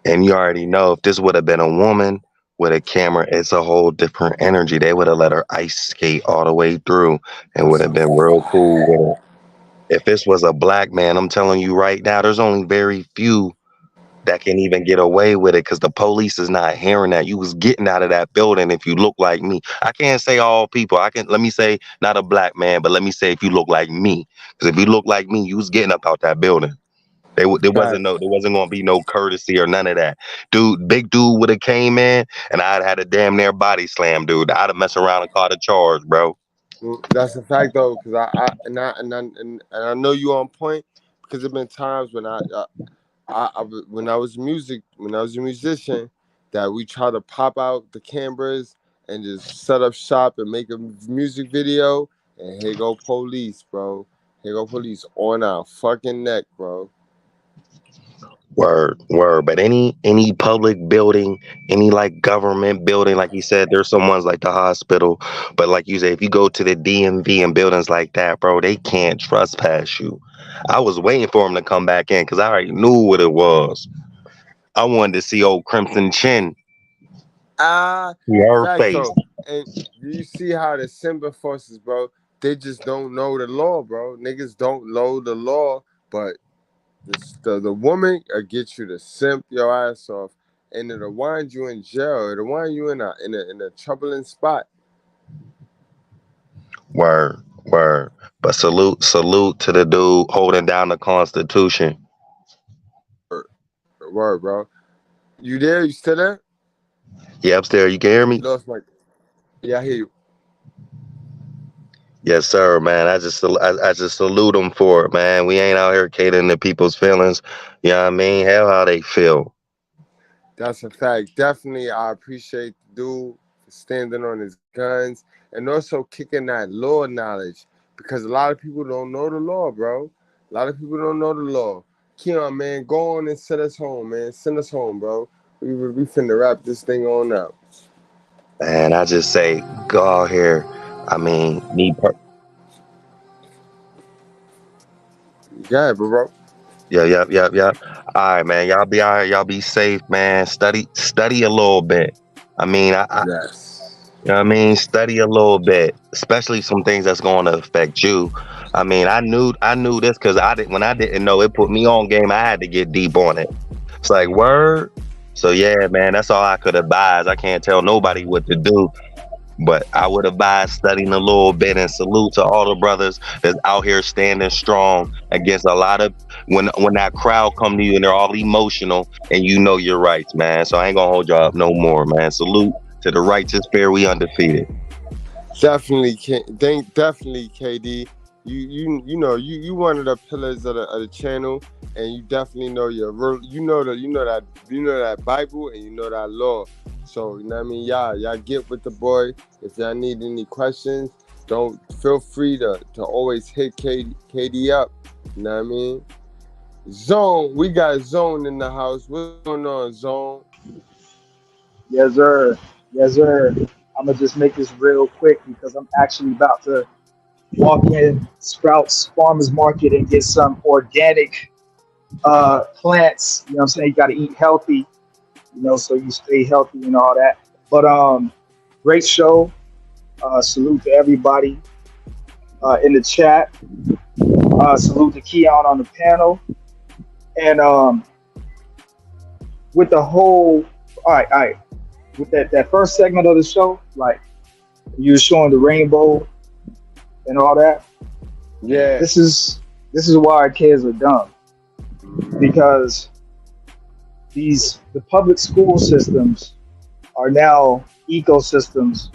And you already know if this would have been a woman with a camera, it's a whole different energy. They would have let her ice skate all the way through and would have been real cool with it. If this was a black man, I'm telling you right now, there's only very few that can even get away with it because the police is not hearing that. You was getting out of that building if you look like me. I can't say all people. Let me say not a black man, but let me say if you look like me. Because if you look like me, you was getting up out that building. There wasn't gonna be no courtesy or none of that. Dude, big dude would have came in and I'd had a damn near body slam, dude. I'd have messed around and caught a charge, bro. Well, that's a fact though, because I know you on point because there've been times when when I was a musician, that we try to pop out the cameras and just set up shop and make a music video, and here go police, bro. Here go police on our fucking neck, bro. Word. But any public building, any like government building, like you said, there's some ones like the hospital. But like you said, if you go to the DMV and buildings like that, bro, they can't trespass you. I was waiting for him to come back in because I already knew what it was. I wanted to see old Crimson Chin. Her face. So, and you see how the Simba forces, bro, they just don't know the law, bro. Niggas don't know the law, but the woman get you to simp your ass off, and it'll wind you in jail. It'll wind you in a troubling spot. Word. But salute to the dude holding down the Constitution. Word, bro. You there? You still there? Yeah, I'm still. You can hear me? Yeah, I hear you. Yes, sir, man. I just salute them for it, man. We ain't out here catering to people's feelings. You know what I mean? Hell, how they feel. That's a fact. Definitely, I appreciate the dude for standing on his guns and also kicking that law knowledge, because a lot of people don't know the law, bro. A lot of people don't know the law. Keon, man, go on and send us home, man. Send us home, bro. We finna wrap this thing on up. Man, I just say, go out here. I mean, Yeah, bro. Yeah. All right, man. Y'all be all right. Y'all be safe, man. Study a little bit. I mean, yes. You know what I mean? Study a little bit, especially some things that's going to affect you. I mean, I knew this because when I didn't know, it put me on game. I had to get deep on it. It's like, word. So yeah, man, that's all I could advise. I can't tell nobody what to do, but I would advise studying a little bit. And salute to all the brothers that's out here standing strong against a lot of when that crowd come to you and they're all emotional and you know your rights, man. So I ain't gonna hold y'all up no more, man. Salute to the righteous fair, we undefeated. Definitely, KD. you know you one of the pillars of the channel, and you definitely know you know that Bible and you know that law. So you know what I mean, y'all get with the boy. If y'all need any questions, don't feel free to always hit KD up. You know what I mean? Zone, we got Zone in the house. What's going on, Zone? Yes, sir. Yes, sir. I'm gonna just make this real quick because I'm actually about to walk in Sprouts Farmers Market and get some organic plants. You know what I'm saying? You got to eat healthy, you know, so you stay healthy and all that. But great show. Salute to everybody in the chat. Salute to Keon on the panel. And with the whole, all right. With that first segment of the show, like you were showing the rainbow and all that. Yeah. This is why our kids are dumb, because the public school systems are now ecosystems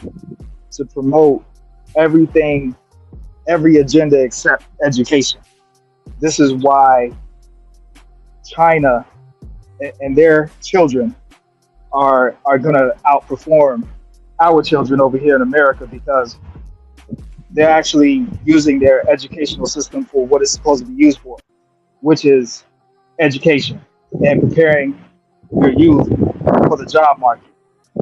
to promote everything, every agenda except education. This is why China and their children are going to outperform our children over here in America, because they're actually using their educational system for what it's supposed to be used for, which is education and preparing your youth for the job market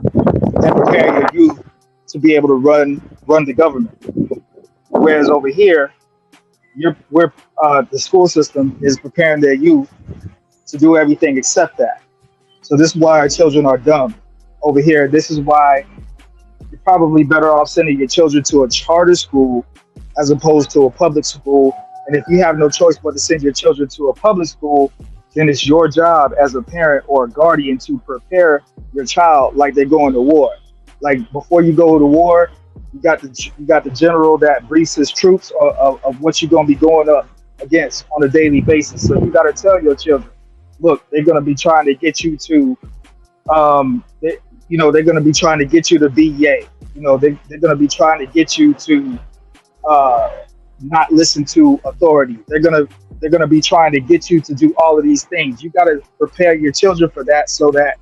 and preparing your youth to be able to run the government. Whereas over here, the school system is preparing their youth to do everything except that. So this is why our children are dumb over here. This is why you're probably better off sending your children to a charter school as opposed to a public school. And if you have no choice but to send your children to a public school, then it's your job as a parent or a guardian to prepare your child like they're going to war. Like before you go to war, you got the general that briefs his troops of what you're going to be going up against on a daily basis. So you got to tell your children, look, they're going to be trying to get you to, they're going to be trying to get you to be yay. They're going to be trying to get you to not listen to authority. They're going to be trying to get you to do all of these things. You got to prepare your children for that, so that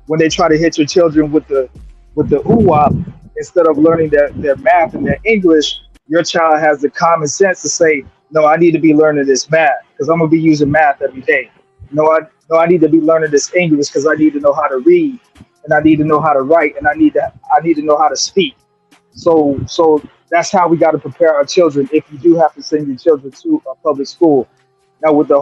when they try to hit your children with the oo-wop, instead of learning their math and their English, your child has the common sense to say, no, I need to be learning this math because I'm going to be using math every day. No, I need to be learning this English because I need to know how to read, and I need to know how to write, and I need to know how to speak. So that's how we got to prepare our children if you do have to send your children to a public school. Now with the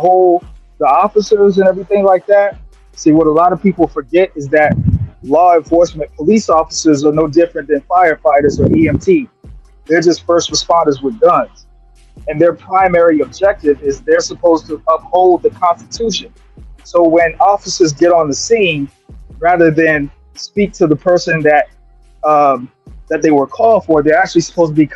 officers and everything like that, see, what a lot of people forget is that law enforcement, police officers are no different than firefighters or EMT. They're just first responders with guns. And their primary objective is they're supposed to uphold the Constitution. So when officers get on the scene, rather than speak to the person that they were called for, they're actually supposed to be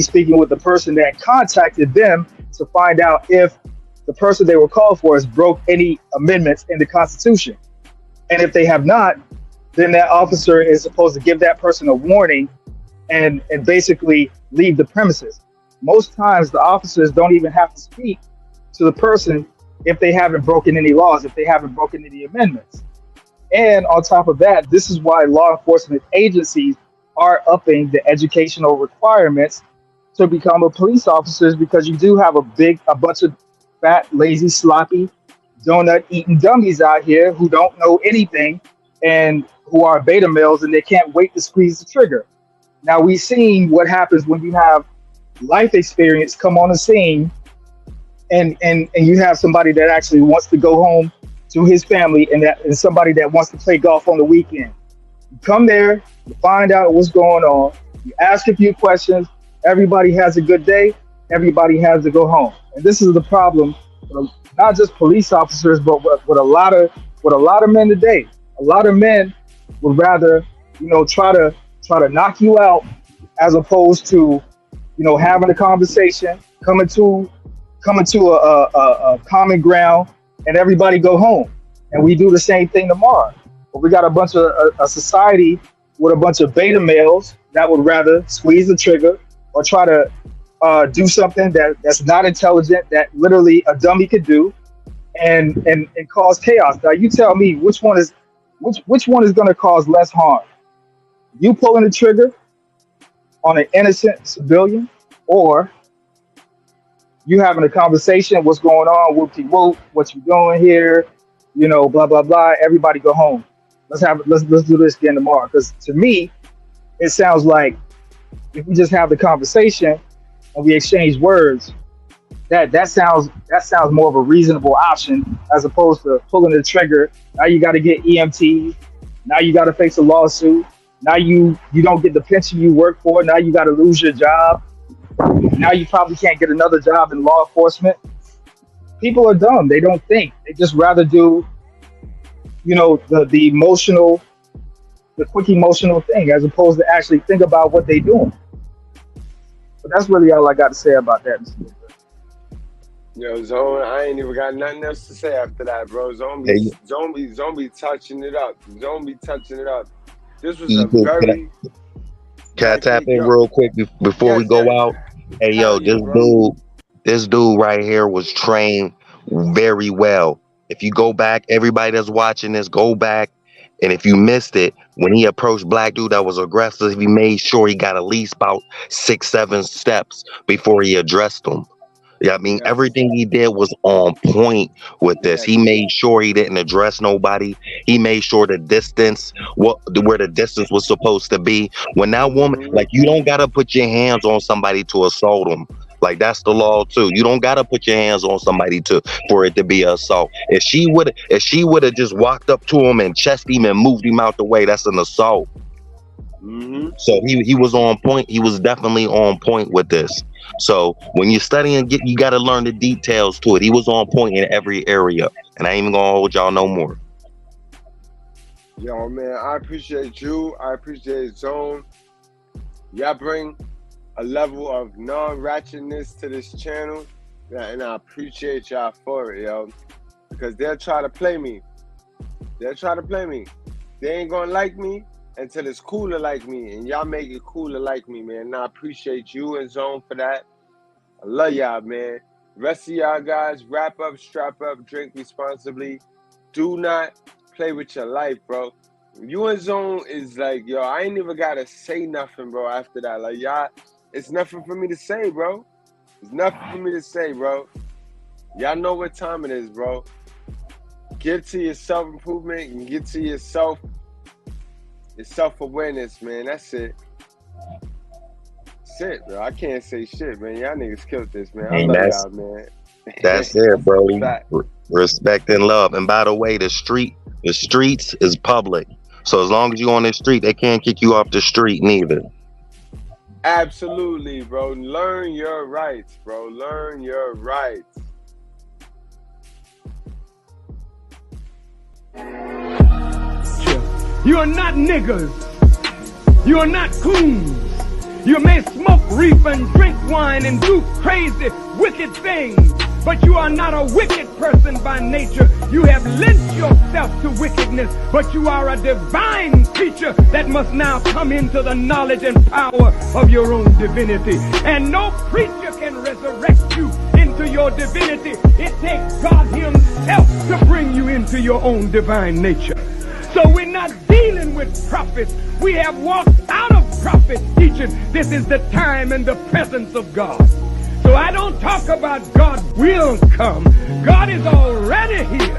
speaking with the person that contacted them to find out if the person they were called for has broke any amendments in the Constitution. And if they have not, then that officer is supposed to give that person a warning and basically leave the premises. Most times the officers don't even have to speak to the person if they haven't broken any laws, if they haven't broken any amendments. And on top of that, this is why law enforcement agencies are upping the educational requirements to become a police officer, because you do have a bunch of fat, lazy, sloppy, donut eating dummies out here who don't know anything and who are beta males, and they can't wait to squeeze the trigger. Now we've seen what happens when you have life experience come on the scene, and you have somebody that actually wants to go home to his family, and somebody that wants to play golf on the weekend. You come there, you find out what's going on, you ask a few questions, everybody has a good day, everybody has to go home. And this is the problem with not just police officers, but with a lot of men today. A lot of men would rather, try to knock you out, as opposed to, having a conversation, coming to a common ground, and everybody go home. And we do the same thing tomorrow. But we got a society with a bunch of beta males that would rather squeeze the trigger or try to do something that's not intelligent, that literally a dummy could do, and cause chaos. Now you tell me which one is going to cause less harm? You pulling the trigger on an innocent civilian, or you having a conversation, what's going on, whoop-de-whoop, what you doing here, you know, blah blah blah. Everybody go home. Let's do this again tomorrow. Because to me, it sounds like if we just have the conversation and we exchange words, that sounds more of a reasonable option as opposed to pulling the trigger. Now you got to get EMTs. Now you got to face a lawsuit. Now you don't get the pension you work for. Now you got to lose your job. Now you probably can't get another job in law enforcement. People are dumb. They don't think. They just rather do, you know, the emotional, the quick emotional thing as opposed to actually think about what they're doing. But that's really all I got to say about that. Yo, Zone, I ain't even got nothing else to say after that, bro. Zone be touching it up. Zone be touching it up. This was a very... Can I tap in real quick before we go out? Hey, yo, this dude right here was trained very well. If you go back, everybody that's watching this, go back. And if you missed it, when he approached black dude that was aggressive, he made sure he got at least about 6-7 steps before he addressed him. Yeah, I mean, everything he did was on point with this. He made sure he didn't address nobody. He made sure the distance, where the distance was supposed to be. When that woman, like, you don't gotta put your hands on somebody to assault them. Like, that's the law too. You don't gotta put your hands on somebody for it to be an assault. If she would have just walked up to him and chested him and moved him out the way, that's an assault. So he was on point. He was definitely on point with this. So when you're studying, you got to learn the details to it. He was on point in every area, and I ain't even gonna hold y'all no more. Yo, man, I appreciate you. I appreciate Zone. Y'all bring a level of non-ratchetness to this channel, and I appreciate y'all for it, yo. Because they'll try to play me. They'll try to play me. They ain't gonna like me until it's cooler like me, and y'all make it cooler like me, man. And I appreciate you and Zone for that. I love y'all, man. Rest of y'all guys, wrap up, strap up, drink responsibly. Do not play with your life, bro. You and Zone is like, yo, I ain't even gotta say nothing, bro, after that. Like, y'all, it's nothing for me to say, bro. It's nothing for me to say, bro. Y'all know what time it is, bro. Get to your self-improvement and get to your self-awareness, man. That's it. That's it, bro. I can't say shit, man. Y'all niggas killed this, man. I love y'all, man. That's it, bro. Respect and love. And by the way, the streets is public. So as long as you on the street, they can't kick you off the street neither. Absolutely, bro. Learn your rights, bro. Learn your rights. You are not niggers. You are not coons. You may smoke reef and drink wine and do crazy, wicked things, but you are not a wicked person by nature. You have lent yourself to wickedness, but you are a divine creature that must now come into the knowledge and power of your own divinity. And no preacher can resurrect you into your divinity. It takes God himself to bring you into your own divine nature. So we're not dealing with prophets. We have walked out of prophet teaching. This is the time and the presence of God. So I don't talk about God will come. God is already here.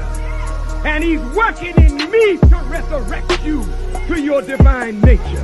And he's working in me to resurrect you to your divine nature.